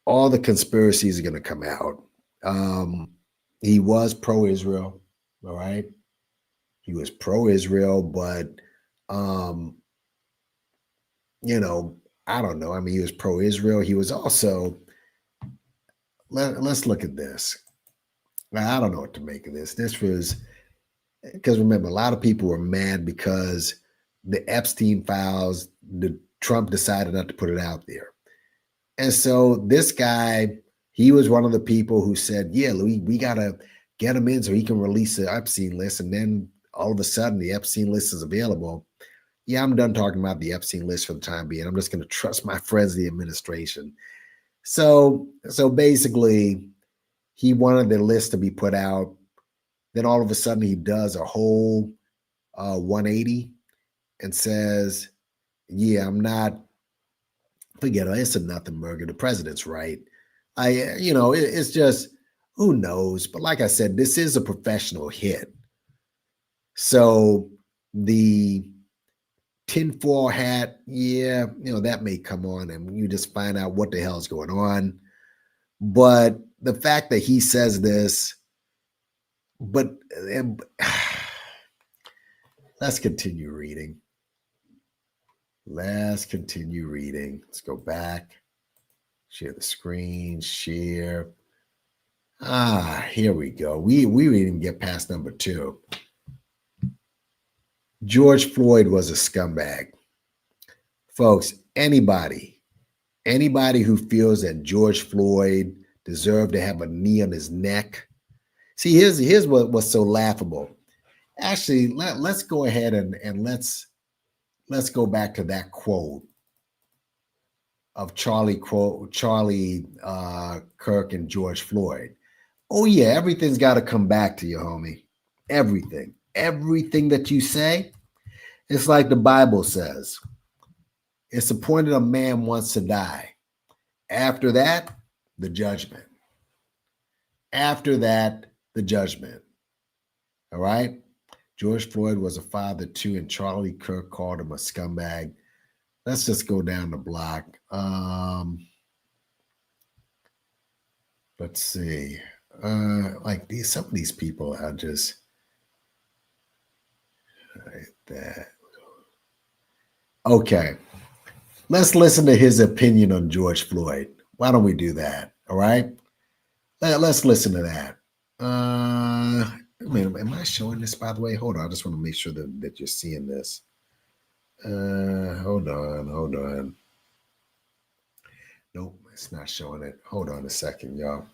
all the conspiracies are going to come out. He was pro-Israel, all right? He was pro-Israel, but, I don't know. I mean, he was pro-Israel. He was also, let's look at this. I don't know what to make of this. This was, because remember, a lot of people were mad because the Epstein files, Trump decided not to put it out there. And so this guy, he was one of the people who said, yeah, we got to get him in so he can release the Epstein list. And then all of a sudden the Epstein list is available. Yeah, I'm done talking about the Epstein list for the time being. I'm just going to trust my friends, the administration. So basically, he wanted the list to be put out. Then all of a sudden he does a whole 180 and says, yeah, I'm not, forget it, it's a nothing burger. The president's right. It's just, who knows? But like I said, this is a professional hit. So the tinfoil hat, yeah, that may come on and you just find out what the hell is going on. But the fact that he says this, but let's continue reading. Let's go back. Share the screen, share. Here we go. We didn't even get past number 2. George Floyd was a scumbag. Folks, anybody who feels that George Floyd deserved to have a knee on his neck. See, here's what was so laughable. Actually, let's go ahead and let's go back to that quote of Charlie Kirk and George Floyd. Oh yeah, everything's got to come back to you, homie. Everything that you say, it's like the Bible says. It's appointed a man once to die. After that, the judgment. After that, the judgment. All right? George Floyd was a father too, and Charlie Kirk called him a scumbag. Let's just go down the block. Let's see. Some of these people are just like that. Okay. Let's listen to his opinion on George Floyd. Why don't we do that? All right. Let's listen to that. Am I showing this, by the way? Hold on. I just want to make sure that you're seeing this. Hold on. Nope, It's not showing it. Hold on a second, y'all.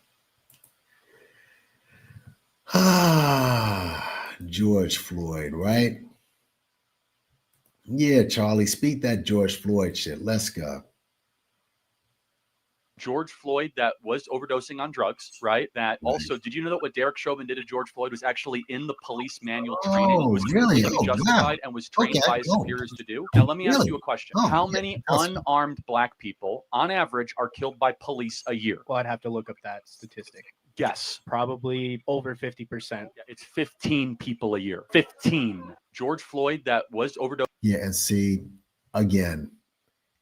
George Floyd, right? Yeah, Charlie, speak that George Floyd shit. Let's go. George Floyd that was overdosing on drugs, right? That also, did you know that what Derek Chauvin did to George Floyd was actually in the police manual training? Oh, Was really? completely Oh, justified wow. and was trained Okay. by his Oh, superiors to do? Now, let me ask really? you a question. Oh, How yeah, many that's- unarmed black people, on average, are killed by police a year? Well, I'd have to look up that statistic. Guess. Probably over 50%. It's 15 people a year. 15. George Floyd that was overdosed. Yeah, and see, again,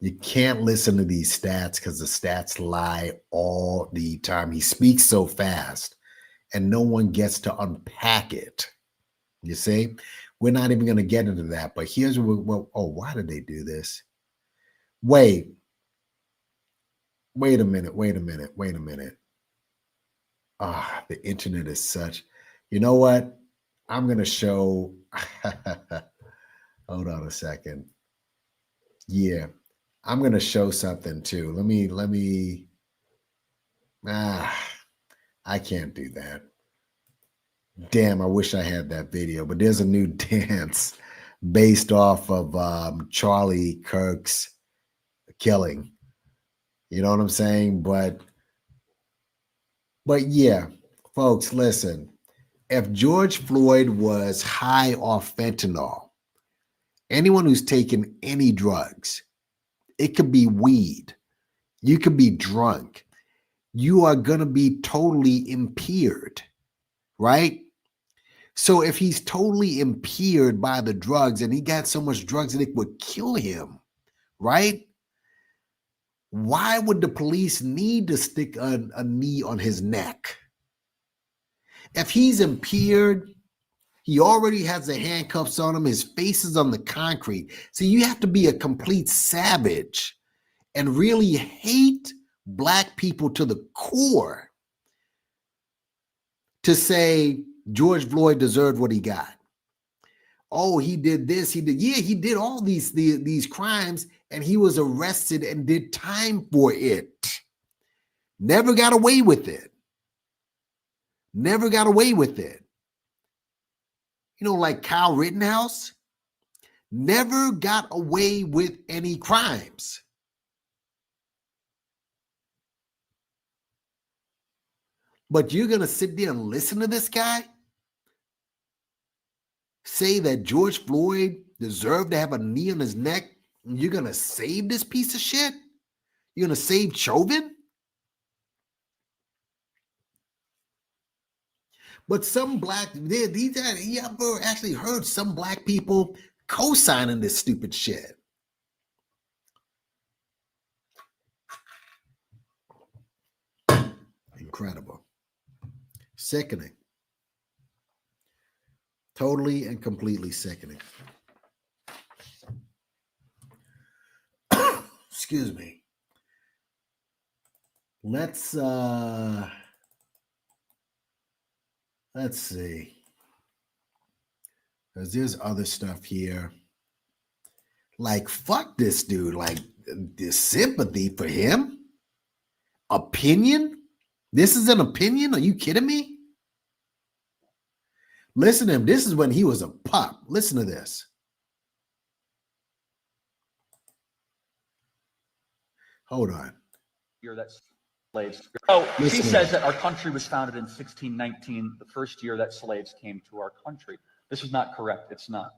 you can't listen to these stats because the stats lie all the time. He speaks so fast and no one gets to unpack it. You see, we're not even going to get into that. But here's what, oh, why did they do this? Wait a minute. The internet is such, you know what? I'm going to show, hold on a second. Yeah, I'm going to show something too. Let me, I can't do that. Damn, I wish I had that video, but there's a new dance based off of Charlie Kirk's killing. You know what I'm saying? But yeah, folks, listen. If George Floyd was high off fentanyl, anyone who's taken any drugs, it could be weed, you could be drunk, you are going to be totally impaired, right? So if he's totally impaired by the drugs and he got so much drugs that it would kill him, right? Why would the police need to stick a knee on his neck? If he's impaired, he already has the handcuffs on him. His face is on the concrete. So you have to be a complete savage and really hate black people to the core to say George Floyd deserved what he got. Oh, he did this. He did all these crimes and he was arrested and did time for it. Never got away with it. Never got away with it. You know, like Kyle Rittenhouse, never got away with any crimes. But you're going to sit there and listen to this guy say that George Floyd deserved to have a knee on his neck, and you're going to save this piece of shit? You're going to save Chauvin? But some you ever actually heard some black people co-signing this stupid shit? Incredible. Sickening. Totally and completely sickening. Excuse me. Let's see. Because there's other stuff here. Like, fuck this dude. Like, this sympathy for him? Opinion? This is an opinion? Are you kidding me? Listen to him. This is when he was a pup. Listen to this. Hold on. Year that slaves. Oh, she Listen. says that our country was founded in 1619, the first year that slaves came to our country. This is not correct. It's not.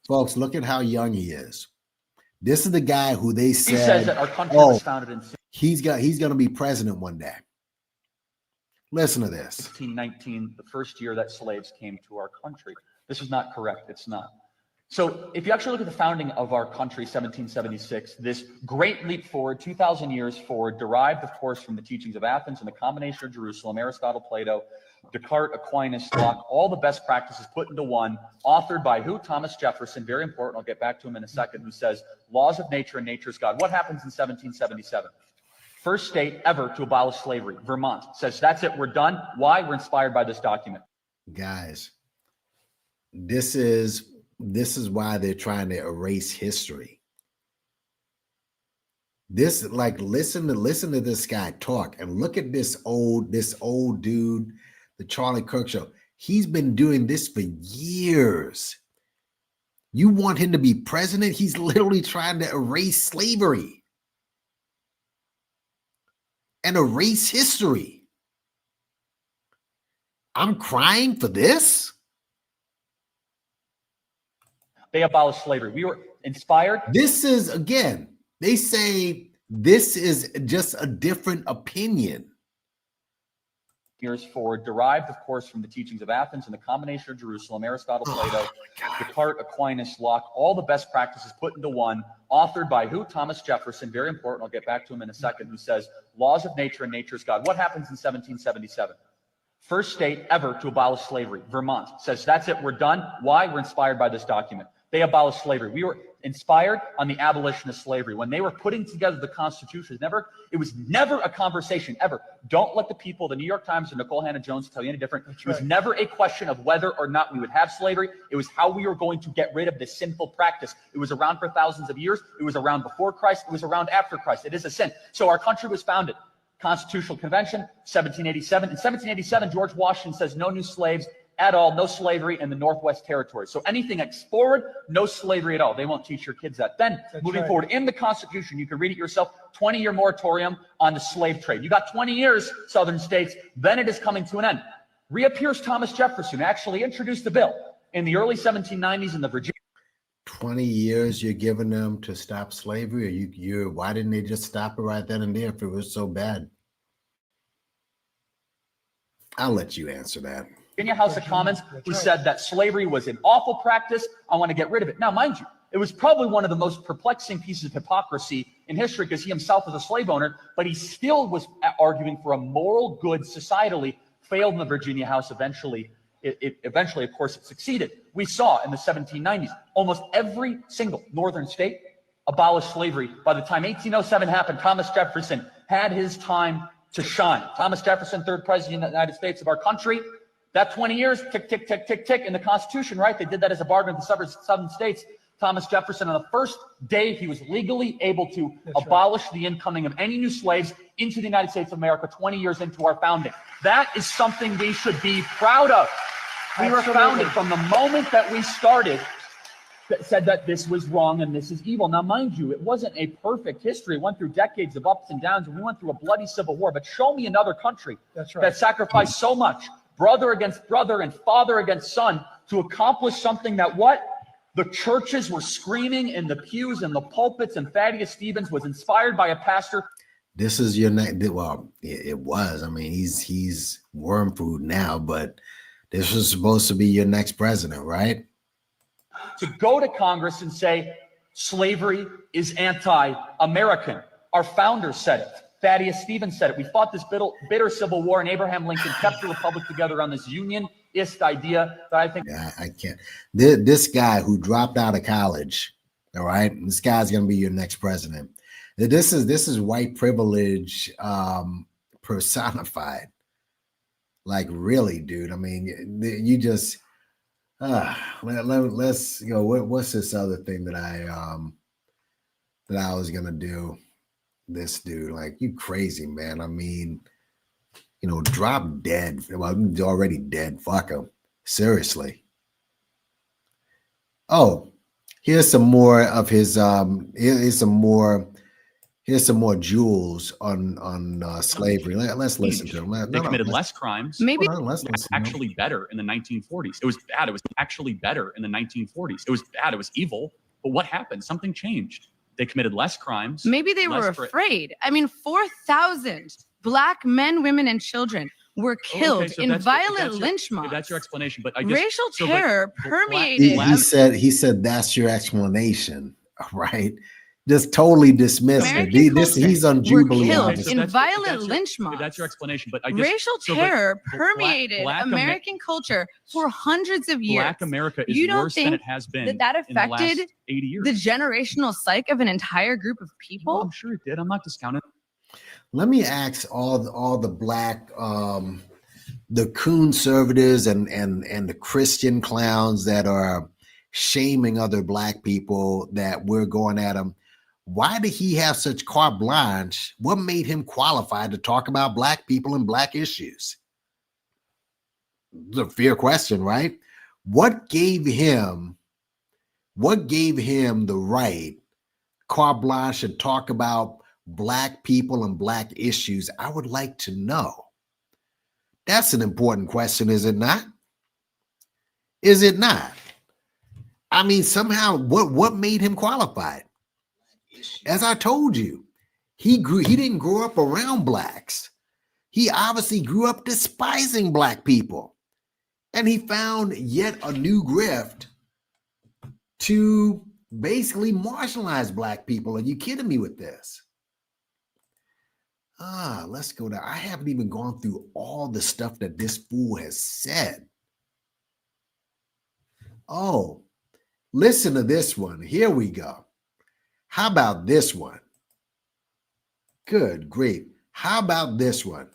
Folks, look at how young he is. This is the guy who they said, He says that our country was founded in he's going to be president one day. Listen to this. 1619, the first year that slaves came to our country. This is not correct. It's not. So if you actually look at the founding of our country, 1776, this great leap forward, 2,000 years forward, derived, of course, from the teachings of Athens and the combination of Jerusalem, Aristotle, Plato, Descartes, Aquinas, Locke, all the best practices put into one, authored by who? Thomas Jefferson, very important. I'll get back to him in a second, who says, laws of nature and nature's God. What happens in 1777? First state ever to abolish slavery, Vermont, says, that's it, we're done. Why? We're inspired by this document. Guys, this is why they're trying to erase history. This like listen to this guy talk and look at this old dude, the Charlie Kirk show. He's been doing this for years. You want him to be president? He's literally trying to erase slavery and erase history. I'm crying for this. They abolished slavery. We were inspired. This is, again, they say this is just a different opinion. Years forward, derived, of course, from the teachings of Athens and the combination of Jerusalem, Aristotle, Plato, Descartes, Aquinas, Locke, all the best practices put into one, authored by who? Thomas Jefferson, very important. I'll get back to him in a second, who says, laws of nature and nature's God. What happens in 1777? First state ever to abolish slavery, Vermont, says, that's it, we're done. Why? We're inspired by this document. They abolished slavery. We were inspired on the abolition of slavery. When they were putting together the Constitution, it was never a conversation, ever. Don't let the people, the New York Times or Nicole Hannah-Jones tell you any different. It was never a question of whether or not we would have slavery. It was how we were going to get rid of this sinful practice. It was around for thousands of years. It was around before Christ. It was around after Christ. It is a sin. So our country was founded. Constitutional Convention, 1787. In 1787, George Washington says no new slaves at all, no slavery in the Northwest Territories. So anything forward, no slavery at all. They won't teach your kids that. Then moving forward in the Constitution, you can read it yourself, 20-year moratorium on the slave trade. You got 20 years, southern states, then it is coming to an end. Reappears Thomas Jefferson, who actually introduced the bill in the early 1790s in the Virginia. 20 years you're giving them to stop slavery, or why didn't they just stop it right then and there if it was so bad? I'll let you answer that. Virginia House of Commons, who said that slavery was an awful practice. I want to get rid of it. Now, mind you, it was probably one of the most perplexing pieces of hypocrisy in history because he himself was a slave owner, but he still was arguing for a moral good societally, failed in the Virginia House eventually. Eventually, of course, it succeeded. We saw in the 1790s, almost every single northern state abolished slavery. By the time 1807 happened, Thomas Jefferson had his time to shine. Thomas Jefferson, third president of the United States of our country. That 20 years, tick, tick, tick, tick, tick, in the Constitution, right? They did that as a bargain with the southern states. Thomas Jefferson, on the first day he was legally able to abolish the incoming of any new slaves into the United States of America 20 years into our founding. That is something we should be proud of. We were founded from the moment that we started that said that this was wrong and this is evil. Now, mind you, it wasn't a perfect history. It went through decades of ups and downs, and we went through a bloody civil war. But show me another country that sacrificed so much, brother against brother and father against son, to accomplish something that the churches were screaming in the pews and the pulpits, and Thaddeus Stevens was inspired by a pastor. This is your next. Well, it was. I mean, he's worm food now, but this was supposed to be your next president, right? To go to Congress and say slavery is anti-American. Our founders said it. Thaddeus Stevens said it. We fought this bitter civil war, and Abraham Lincoln kept the republic together on this unionist idea that I think. I can't. This guy who dropped out of college, all right? This guy's going to be your next president. This is white privilege personified. Like, really, dude. I mean, you just let's go. What's this other thing that I was gonna do? This dude, like, you crazy, man. I mean, drop dead. Well, he's already dead. Fuck him. Seriously. Oh, here's some more of his. Here's some more jewels on slavery. Let's listen to him. They committed less crimes. Maybe actually better in the 1940s. It was bad. It was actually better in the 1940s. It was bad. It was evil. But what happened? Something changed. They committed less crimes. Maybe they were afraid. I mean, 4,000 Black men, women, and children were killed in violent lynch mobs. That's your explanation. But racial terror permeated. He said that's your explanation, right? Just totally dismiss it. He's on Jubilee. Killed in violent lynch mobs. That's your explanation. But racial terror permeated American culture for hundreds of years. Black America is worse than it has been. That affected in the last 80 years. The generational psyche of an entire group of people? Well, I'm sure it did. I'm not discounting. Let me ask all the Black, the conservatives and the Christian clowns that are shaming other Black people that we're going at them. Why did he have such carte blanche? What made him qualified to talk about black people and black issues? It's a fair question, right? What gave him the right carte blanche to talk about black people and black issues? I would like to know. That's an important question, is it not? Is it not? I mean, somehow, what made him qualified? As I told you, he didn't grow up around blacks. He obviously grew up despising black people. And he found yet a new grift to basically marginalize black people. Are you kidding me with this? Let's go down. I haven't even gone through all the stuff that this fool has said. Oh, listen to this one. Here we go. How about this one? Good grief. How about this one?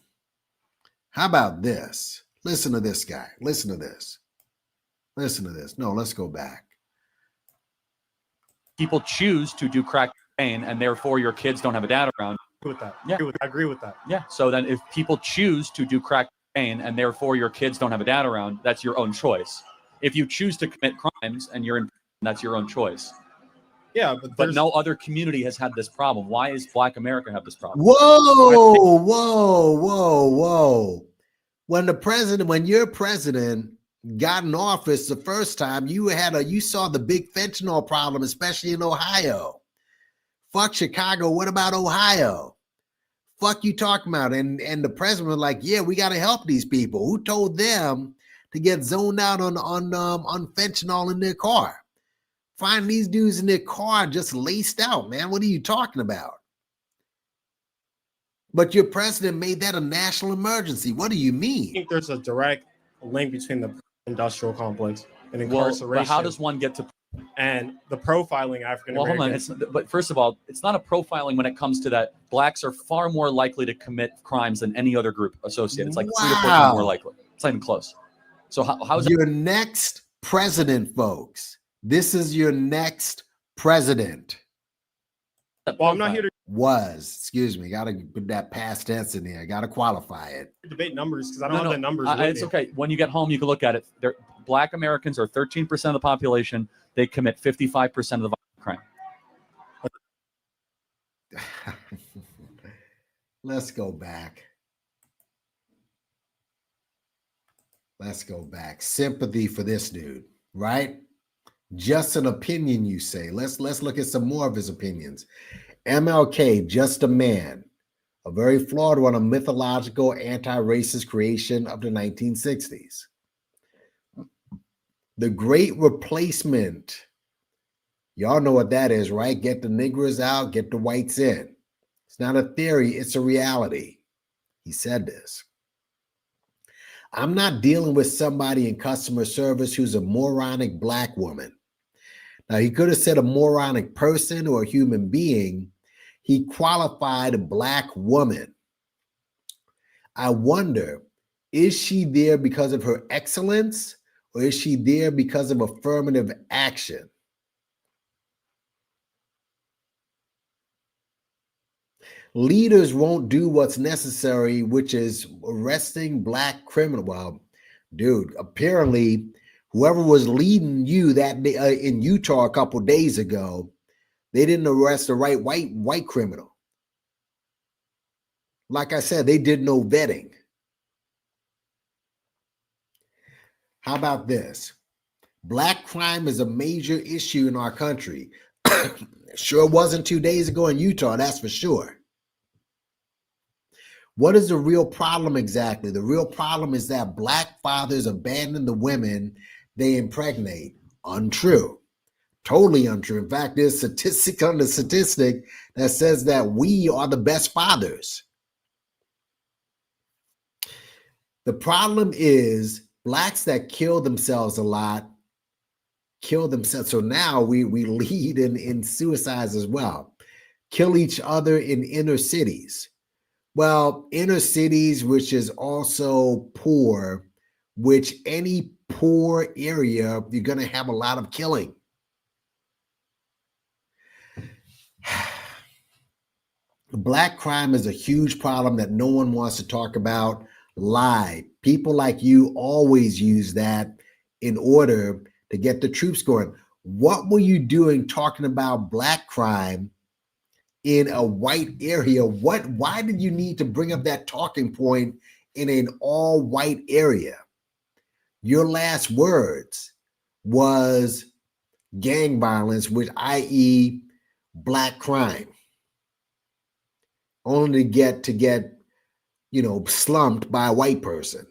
How about this? Listen to this guy. Listen to this. Listen to this. No, let's go back. People choose to do crack cocaine, and therefore your kids don't have a dad around. With that. Yeah. I agree with that. Yeah. So then if people choose to do crack cocaine, and therefore your kids don't have a dad around, that's your own choice. If you choose to commit crimes and you're in, that's your own choice. Yeah, but no other community has had this problem. Why is Black America have this problem? Whoa. When your president got in office the first time, you saw the big fentanyl problem, especially in Ohio. Fuck Chicago. What about Ohio? Fuck you talking about? And the president was like, yeah, we got to help these people. Who told them to get zoned out on fentanyl in their car? Find these dudes in their car just laced out, man. What are you talking about? But your president made that a national emergency. What do you mean? I think there's a direct link between the industrial complex and incarceration. Well, but how does one get to and the profiling African Americans? Hold on. But first of all, it's not a profiling when it comes to that. Blacks are far more likely to commit crimes than any other group associated. It's like 3 to 4 times more likely. It's not even close. So how is your next president, folks? This is your next president. Well, I'm not here to excuse me, got to put that past tense in there. Got to qualify it. debate numbers because I don't have the numbers. It's okay. When you get home, you can look at it. Black Americans are 13% of the population. They commit 55% of the violent crime. Let's go back. Sympathy for this dude, right? Just an opinion, you say. Let's look at some more of his opinions. MLK, just a man, a very flawed one, a mythological anti-racist creation of the 1960s. The Great Replacement. Y'all know what that is, right? Get the niggers out, get the whites in. It's not a theory, it's a reality. He said this. I'm not dealing with somebody in customer service who's a moronic black woman. Now, he could have said a moronic person or a human being. He qualified a black woman. I wonder, is she there because of her excellence, or is she there because of affirmative action? Leaders won't do what's necessary, which is arresting black criminals. Well, dude, apparently whoever was leading you that day, in Utah a couple days ago, they didn't arrest the right white criminal. Like I said, they did no vetting. How about this? Black crime is a major issue in our country. Sure wasn't 2 days ago in Utah, that's for sure. What is the real problem exactly? The real problem is that black fathers abandon the women they impregnate. Untrue. Totally untrue. In fact, there's statistic on the statistic that says that we are the best fathers. The problem is blacks that kill themselves a lot, kill themselves. So now we lead in suicides as well. Kill each other in inner cities. Well, inner cities, which is also poor, which any poor area, you're going to have a lot of killing. Black crime is a huge problem that no one wants to talk about. Lie. People like you always use that in order to get the troops going. What were you doing talking about black crime in a white area? Why did you need to bring up that talking point in an all white area? Your last words was gang violence, which i.e. black crime, only to get slumped by a white person.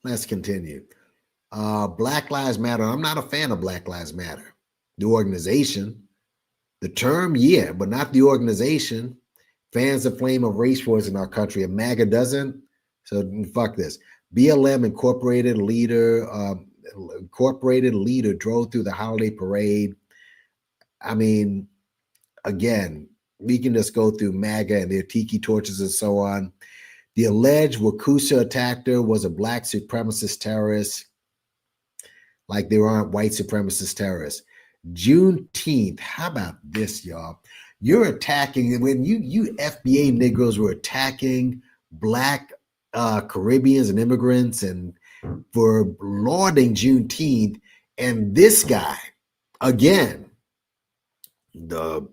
Let's continue. Black Lives Matter. I'm not a fan of Black Lives Matter. The organization, the term, yeah, but not the organization. Fans the flame of race wars in our country. And MAGA doesn't. So fuck this. BLM incorporated leader drove through the holiday parade. I mean, again, we can just go through MAGA and their tiki torches and so on. The alleged Wakusa attacker was a black supremacist terrorist, like there aren't white supremacist terrorists. Juneteenth, how about this, y'all? You're attacking, when you FBA Negroes were attacking black Caribbeans and immigrants and for lauding Juneteenth, and this guy, again, the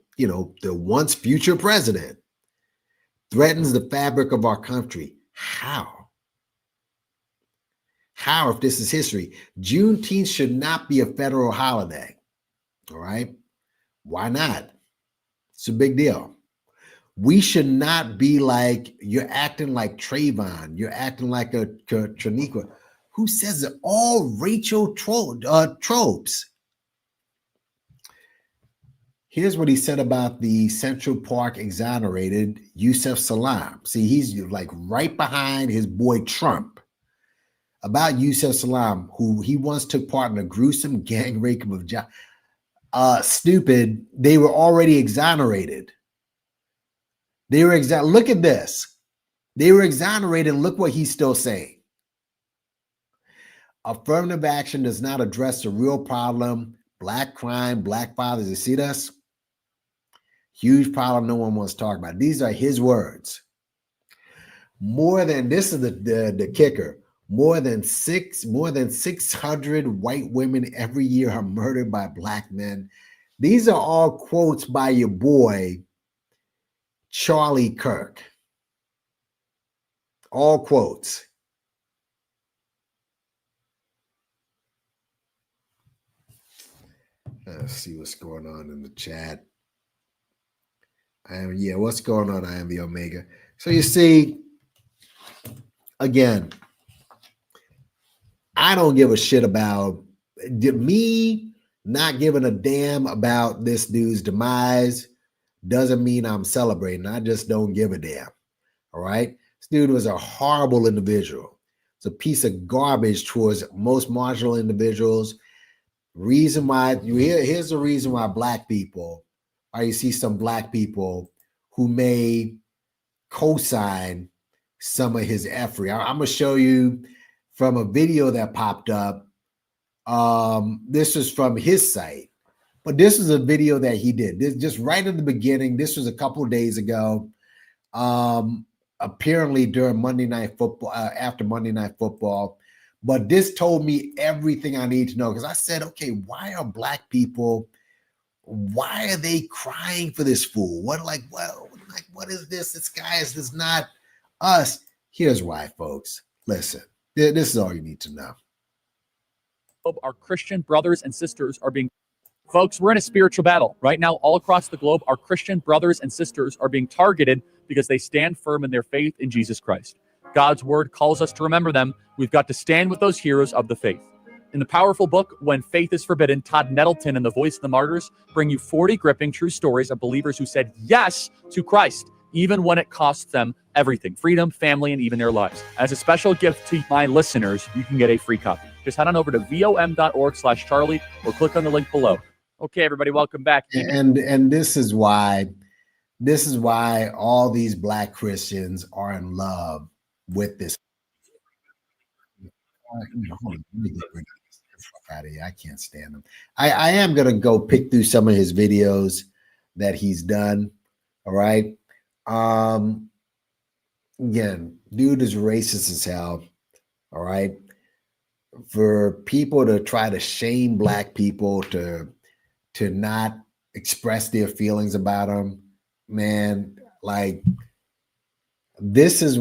once future president, threatens the fabric of our country. How, if this is history? Juneteenth should not be a federal holiday. All right. Why not? It's a big deal. We should not be like, you're acting like Trayvon. You're acting like a Triniqua. Who says it? All Rachel tropes. Here's what he said about the Central Park exonerated Yusef Salaam. See, he's like right behind his boy Trump. About Yusef Salaam, who he once took part in a gruesome gang rape of stupid. They were already exonerated. Look at this. They were exonerated. Look what he's still saying. Affirmative action does not address the real problem. Black crime, black fathers. You see this? Huge problem no one wants to talk about. These are his words. This is the kicker. More than 600 white women every year are murdered by black men. These are all quotes by your boy, Charlie Kirk. All quotes. Let's see what's going on in the chat. What's going on? I am the Omega. So you see, again, I don't give a shit about me not giving a damn about this dude's demise. Doesn't mean I'm celebrating. I just don't give a damn. All right. This dude was a horrible individual. It's a piece of garbage towards most marginal individuals. Reason why, here's the reason why black people, or you see some black people who may co-sign some of his efforts. I'm going to show you from a video that popped up. This was from his site, but this is a video that he did. This just right at the beginning. This was a couple of days ago. Apparently during Monday Night Football, after Monday Night Football. But this told me everything I need to know, because I said, okay, why are black people, why are they crying for this fool? What is this? This guy is not us. Here's why, folks. Listen, this is all you need to know. Our Christian brothers and sisters are being, folks, we're in a spiritual battle right now. All across the globe, our Christian brothers and sisters are being targeted because they stand firm in their faith in Jesus Christ. God's word calls us to remember them. We've got to stand with those heroes of the faith. In the powerful book, When Faith is Forbidden, Todd Nettleton and the Voice of the Martyrs bring you 40 gripping true stories of believers who said yes to Christ, even when it cost them everything, freedom, family, and even their lives. As a special gift to my listeners, you can get a free copy. Just head on over to vom.org/Charlie or click on the link below. Okay, everybody, welcome back. And this is why all these black Christians are in love with this. Out of here. I can't stand him. I am gonna go pick through some of his videos that he's done. All right. Again, dude is racist as hell. All right. For people to try to shame black people to not express their feelings about them, man, like this is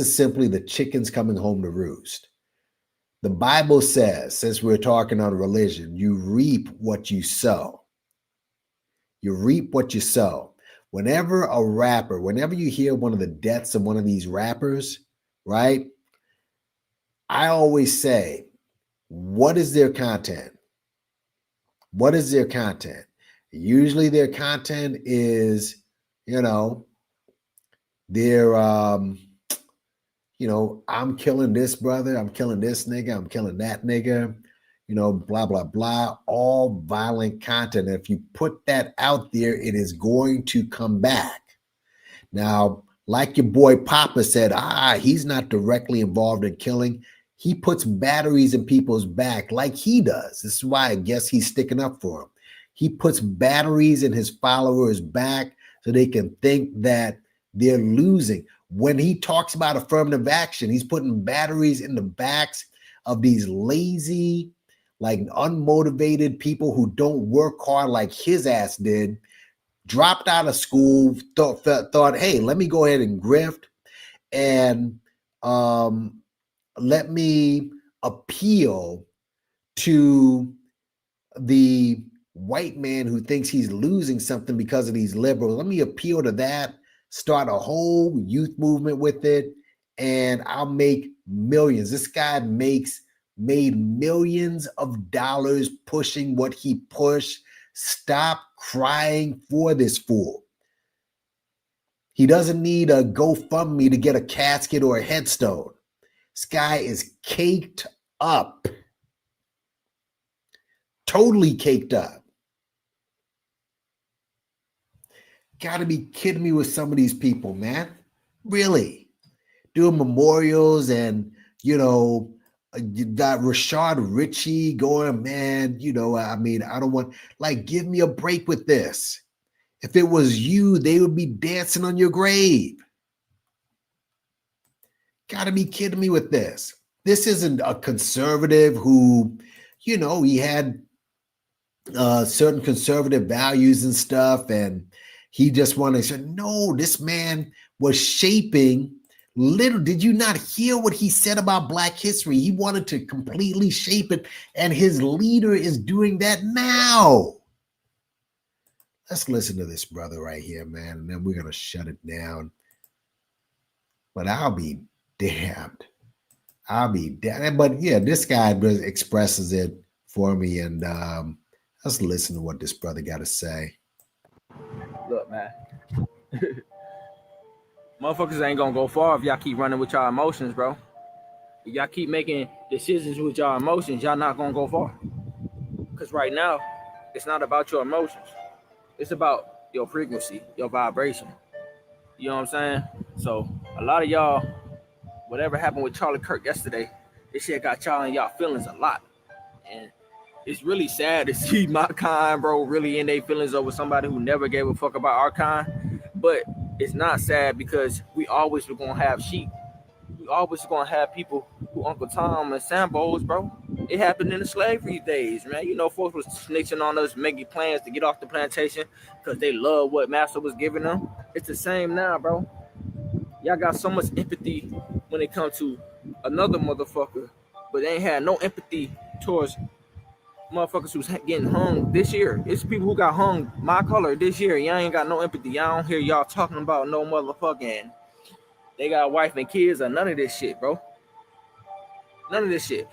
simply the chickens coming home to roost. The Bible says, since we're talking on religion, you reap what you sow. You reap what you sow. Whenever you hear one of the deaths of one of these rappers, right? I always say, what is their content? What is their content? Usually their content is, they're, I'm killing this brother, I'm killing this nigga, I'm killing that nigga, blah, blah, blah, all violent content. If you put that out there, it is going to come back. Now, like your boy Papa said, he's not directly involved in killing. He puts batteries in people's back like he does. This is why I guess he's sticking up for him. He puts batteries in his followers' back so they can think that they're losing. When he talks about affirmative action, he's putting batteries in the backs of these lazy, like unmotivated people who don't work hard like his ass did, dropped out of school, thought, hey, let me go ahead and grift and let me appeal to the white man who thinks he's losing something because of these liberals. Let me appeal to that, start a whole youth movement with it, and I'll make millions. This guy made millions of dollars pushing what he pushed. Stop crying for this fool. He doesn't need a GoFundMe to get a casket or a headstone. This guy is caked up. Totally caked up. Gotta be kidding me with some of these people, man. Really. Doing memorials and, you got Rashad Ritchie going, man, I don't want, give me a break with this. If it was you, they would be dancing on your grave. Gotta be kidding me with this. This isn't a conservative who, he had certain conservative values and stuff, and he just wanted to say, no, this man was shaping. Little did you not hear what he said about Black history? He wanted to completely shape it, and his leader is doing that now. Let's listen to this brother right here, man, and then we're gonna shut it down. But I'll be damned. But yeah, this guy expresses it for me, and let's listen to what this brother got to say. Look, man. Motherfuckers ain't gonna go far if y'all keep running with y'all emotions, bro. If y'all keep making decisions with y'all emotions, y'all not gonna go far. Because right now, it's not about your emotions. It's about your frequency, your vibration. You know what I'm saying? So a lot of y'all, whatever happened with Charlie Kirk yesterday, this shit got y'all in y'all feelings a lot. And it's really sad to see my kind, bro, really in their feelings over somebody who never gave a fuck about our kind. But it's not sad because we always were gonna have sheep. We always gonna have people who Uncle Tom and Sambos, bro. It happened in the slavery days, man. Folks was snitching on us, making plans to get off the plantation because they love what master was giving them. It's the same now, bro. Y'all got so much empathy when it comes to another motherfucker, but they ain't had no empathy towards motherfuckers who's getting hung this year. It's people who got hung my color this year. Y'all ain't got no empathy. Y'all don't hear y'all talking about no motherfucking they got a wife and kids or none of this shit, bro. None of this shit.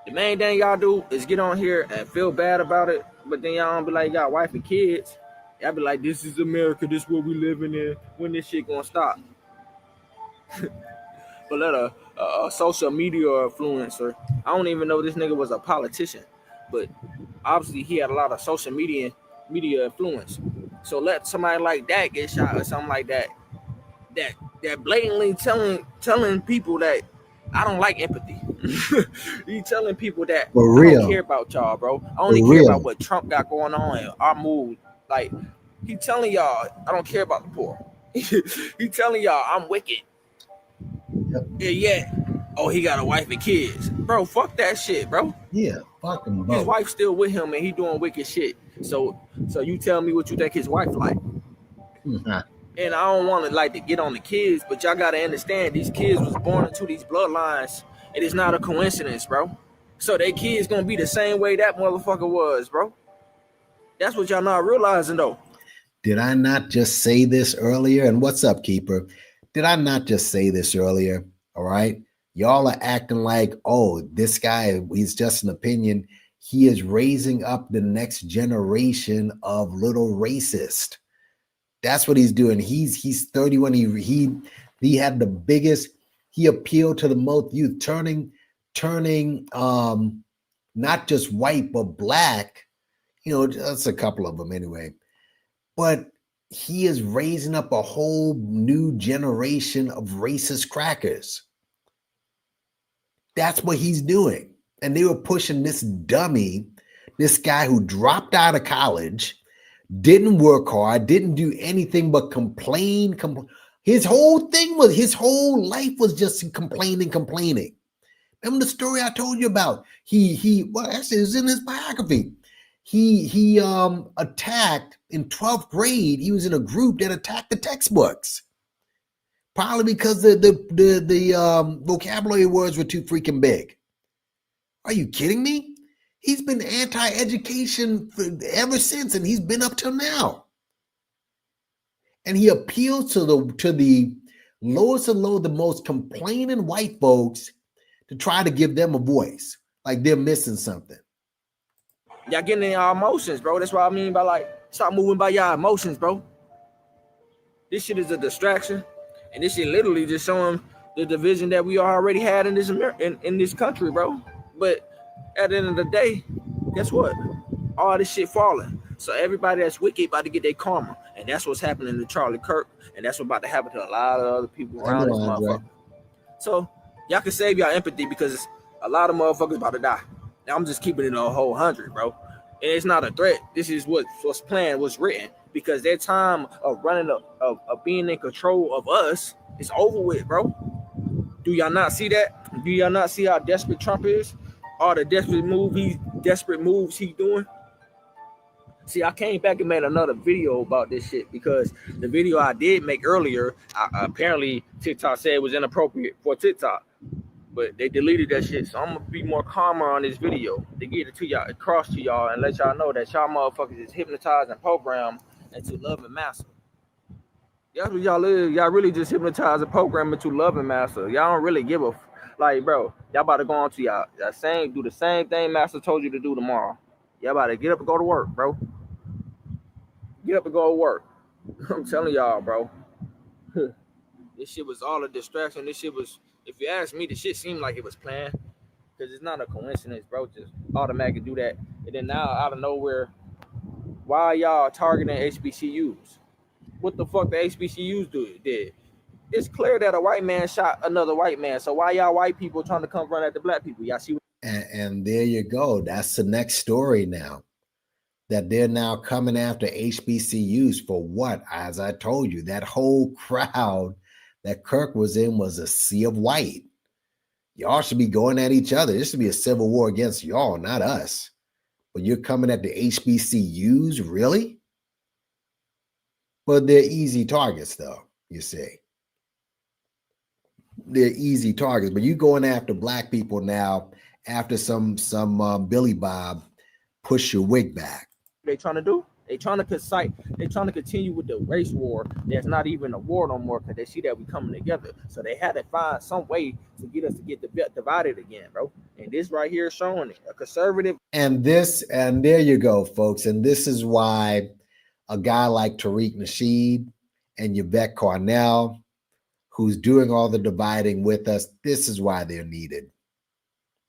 The main thing y'all do is get on here and feel bad about it, but then y'all don't be like, y'all wife and kids. Y'all be like, this is America, this is what we living in. When this shit gonna stop? But let a social media influencer, I don't even know this nigga was a politician, but obviously he had a lot of social media influence. So let somebody like that get shot or something like that. That blatantly telling people that I don't like empathy. You telling people that For I real. don't care about y'all, bro. I only For care real. about what Trump got going on and our mood. Like, he telling y'all I don't care about the poor. He telling y'all I'm wicked. Yeah, yeah. Oh, he got a wife and kids. Bro, fuck that shit, bro. Yeah, fuck him His both. wife's still with him and he doing wicked shit. So you tell me what you think his wife like. And I don't want to like to get on the kids, but y'all gotta understand these kids was born into these bloodlines. It is not a coincidence, bro. So they kids gonna be the same way that motherfucker was, bro. That's what y'all not realizing though. Did I not just say this earlier? And what's up, Keeper? Did I not just say this earlier? All right. Y'all are acting like, oh, this guy, he's just an opinion. He is raising up the next generation of little racist. That's what he's doing. He's 31. He had the biggest, he appealed to the most youth, turning not just white, but black. You know, that's a couple of them anyway. But he is raising up a whole new generation of racist crackers. That's what he's doing. And they were pushing this dummy, this guy who dropped out of college, didn't work hard, didn't do anything but complain. His whole life was just complaining. Remember the story I told you about? Well, actually, it was in his biography. He attacked in 12th grade. He was in a group that attacked the textbooks, probably because the vocabulary words were too freaking big. Are you kidding me? He's been anti-education ever since, and he's been up till now. And he appeals to the lowest of low, the most complaining white folks to try to give them a voice, like they're missing something. Y'all getting in y'all emotions, bro. That's what I mean by like stop moving by y'all emotions, bro. This shit is a distraction, and this shit literally just showing the division that we already had in this country, bro. But at the end of the day, guess what? All this shit falling. So everybody that's wicked about to get their karma, and that's what's happening to Charlie Kirk, and that's what about to happen to a lot of other people around this motherfucker. So y'all can save y'all empathy because a lot of motherfuckers about to die. Now I'm just keeping it a whole 100, bro. And it's not a threat. This is what's planned, what's written, because their time of running of being in control of us is over with, bro. Do y'all not see that? Do y'all not see how desperate Trump is? All the desperate moves he's doing. See, I came back and made another video about this shit because the video I did make earlier, apparently TikTok said it was inappropriate for TikTok, but they deleted that shit. So I'm gonna be more calmer on this video to get it to y'all, across to y'all, and let y'all know that y'all motherfuckers is hypnotized and programmed into loving master. That's what y'all is. Y'all really just hypnotized and programmed into loving master. Y'all don't really give a like, bro. Y'all about to go on to y'all do the same thing master told you to do tomorrow. Y'all about to get up and go to work, bro. Get up and go to work. I'm telling y'all, bro. This shit was all a distraction. This shit was, if you ask me, the shit seemed like it was planned. Because it's not a coincidence, bro. Just automatically do that. And then now, out of nowhere, why y'all targeting HBCUs? What the fuck the HBCUs did? It's clear that a white man shot another white man. So why y'all white people trying to come run at the black people? Y'all see? And there you go. That's the next story now. That they're now coming after HBCUs for what? As I told you, that whole crowd that Kirk was in was a sea of white. Y'all should be going at each other. This should be a civil war against y'all, not us. But you're coming at the HBCUs, really? Well, they're easy targets, though, you see. They're easy targets, but you're going after black people now after some Billy Bob push your wig back. They trying to do? They trying to continue with the race war. There's not even a war no more because they see that we coming together. So they had to find some way to get us to get divided again, bro. And this right here is showing it. A conservative. And there you go, folks. And this is why a guy like Tariq Nasheed and Yvette Carnell, who's doing all the dividing with us, this is why they're needed.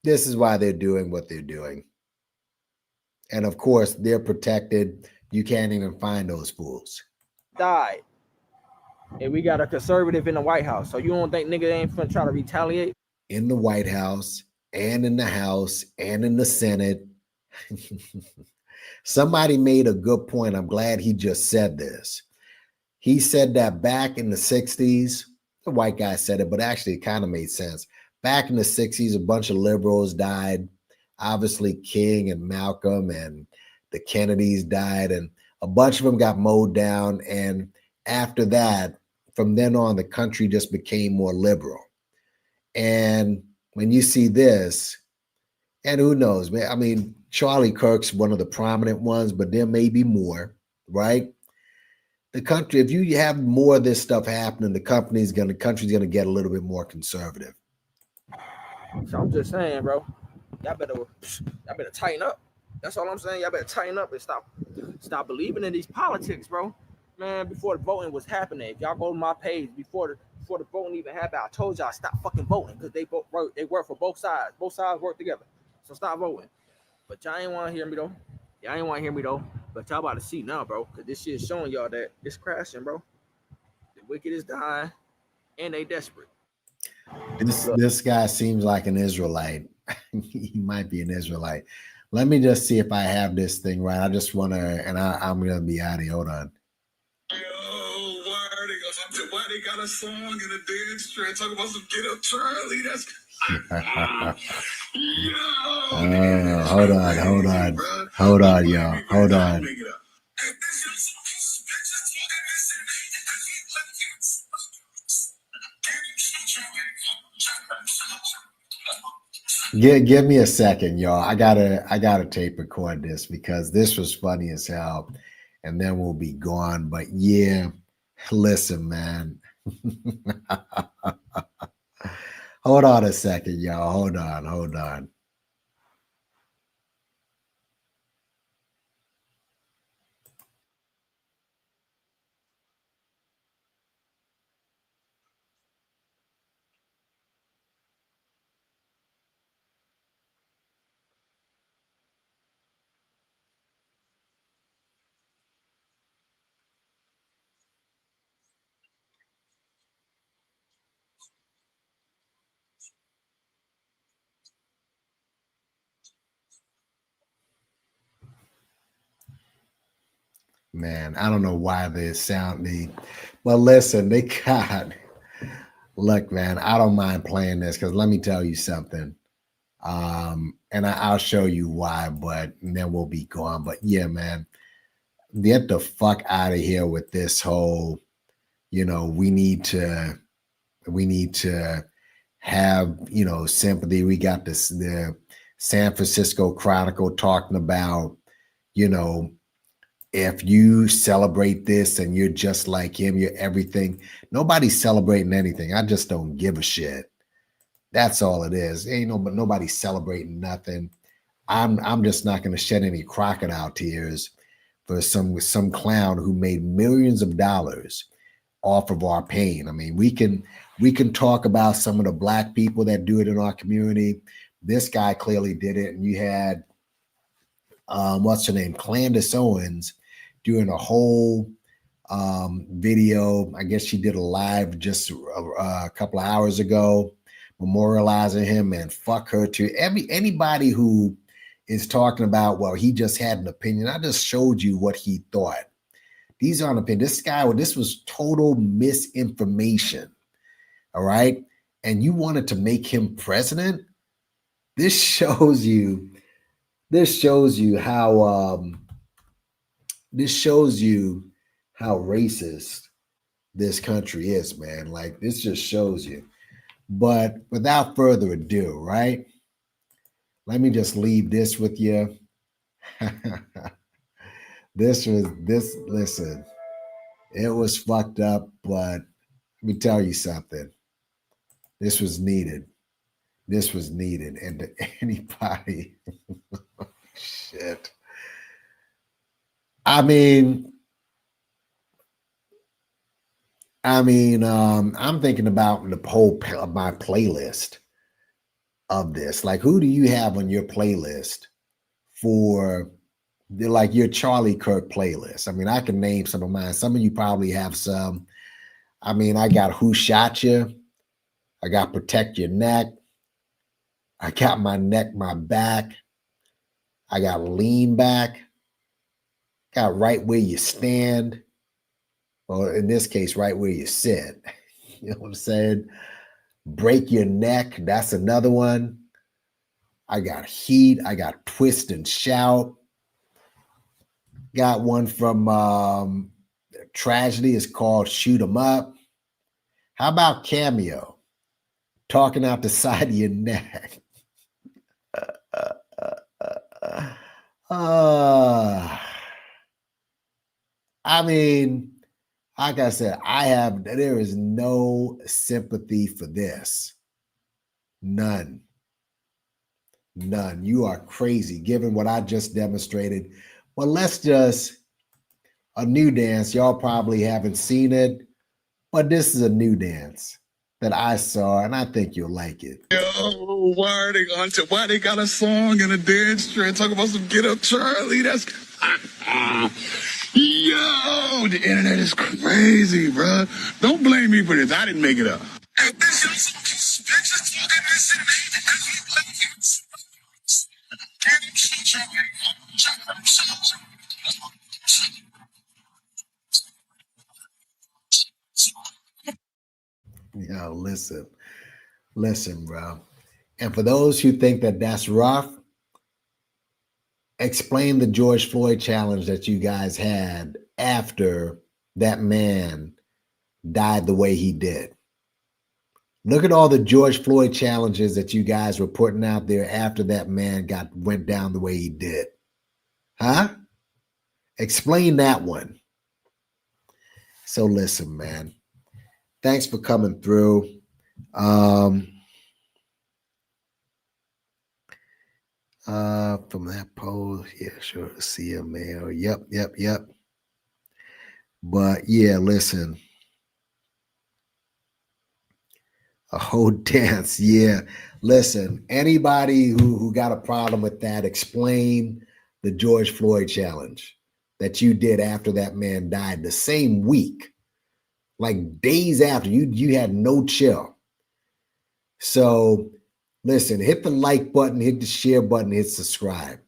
This is why they're doing what they're doing. And of course, they're protected. You can't even find those fools. Died. And we got a conservative in the White House. So you don't think nigga ain't finna try to retaliate? in the White House and in the House and in the Senate. Somebody made a good point. I'm glad he just said this. He said that back in the 60s, the white guy said it, but actually it kind of made sense. Back in the 60s, a bunch of liberals died. Obviously, King and Malcolm and the Kennedys died, and a bunch of them got mowed down. And after that, from then on, the country just became more liberal. And when you see this, and who knows, man, I mean, Charlie Kirk's one of the prominent ones, but there may be more, right? The country, if you have more of this stuff happening, the country's gonna get a little bit more conservative. So I'm just saying, bro, y'all better tighten up. That's all I'm saying. Y'all better tighten up and stop believing in these politics, bro. Man, before the voting was happening, if y'all go to my page before the voting even happened, I told y'all stop fucking voting because they work for both sides. Both sides work together. So stop voting. But y'all ain't want to hear me though. But y'all about to see now, bro, because this shit is showing y'all that it's crashing, bro. The wicked is dying, and they desperate. This guy seems like an Israelite. He might be an Israelite. Let me just see if I have this thing right. I just want to, and I'm going to be out of here. Hold on. Why they got a song and a dance track talking about some get up Charlie? That's hold on, y'all. Hold on. Give me a second, y'all. I gotta tape record this because this was funny as hell, and then we'll be gone. But yeah, listen, man. Hold on a second, y'all. Hold on. Man, I don't know why they sound me, but listen, they got. Look, man, I don't mind playing this because let me tell you something. And I'll show you why, but then we'll be gone. But yeah, man, get the fuck out of here with this whole, we need to have, sympathy. We got the San Francisco Chronicle talking about, if you celebrate this and you're just like him, you're everything. Nobody's celebrating anything. I just don't give a shit. That's all it is. Ain't nobody's celebrating nothing. I'm just not going to shed any crocodile tears for some clown who made millions of dollars off of our pain. I mean, we can talk about some of the black people that do it in our community. This guy clearly did it, and you had what's her name, Candace Owens, doing a whole video. I guess she did a live just a couple of hours ago, memorializing him, and fuck her too. Anybody who is talking about, well, he just had an opinion. I just showed you what he thought. These aren't opinions. This was total misinformation. All right. And you wanted to make him president? This shows you how racist this country is, man. Like, this just shows you. But without further ado, right? Let me just leave this with you. Listen, it was fucked up, but let me tell you something. This was needed. And to anybody, shit. I'm thinking about the whole my playlist of this. Like, who do you have on your playlist for your Charlie Kirk playlist? I mean, I can name some of mine. Some of you probably have some. I mean, I got Who Shot You? I got Protect Your Neck. I got my neck, my back. I got lean back. Got right where you stand. Or in this case, right where you sit. You know what I'm saying? Break your neck. That's another one. I got heat. I got twist and shout. Got one from Tragedy. It's called Shoot 'em Up. How about Cameo? Talking out the side of your neck. I mean, like I said, there is no sympathy for this. None. None. You are crazy, given what I just demonstrated. Well, let's just, a new dance. Y'all probably haven't seen it, but this is a new dance that I saw, and I think you'll like it. Yo, why they got a song and a dance trend talking about some Get Up Charlie? That's yo, the internet is crazy, bro. Don't blame me for this. I didn't make it up. Yo, listen, bro. And for those who think that that's rough, explain the George Floyd challenge that you guys had after that man died the way he did. Look at all the George Floyd challenges that you guys were putting out there after that man went down the way he did. Huh? Explain that one. So listen, man. Thanks for coming through. From that post, yeah, sure. See a mail. Yep. But yeah, listen. A whole dance, yeah. Listen, anybody who got a problem with that, explain the George Floyd challenge that you did after that man died the same week, like days after. You had no chill. So listen, hit the like button, hit the share button, hit subscribe.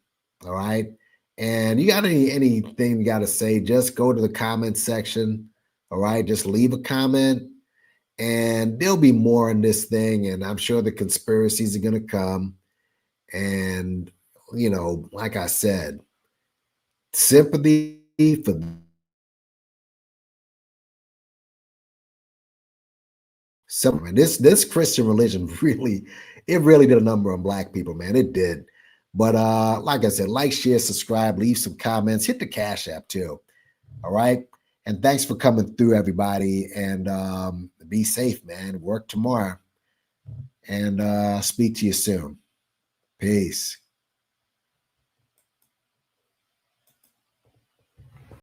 All right. And you got anything you got to say, just go to the comment section. All right. Just leave a comment. And there'll be more on this thing, and I'm sure the conspiracies are going to come. And, you know, like I said, sympathy for some. And this Christian religion really did a number on Black people, man. It did. But like I said, like, share, subscribe, leave some comments, hit the Cash App too. All right. And thanks for coming through, everybody. And be safe, man. Work tomorrow. And speak to you soon. Peace.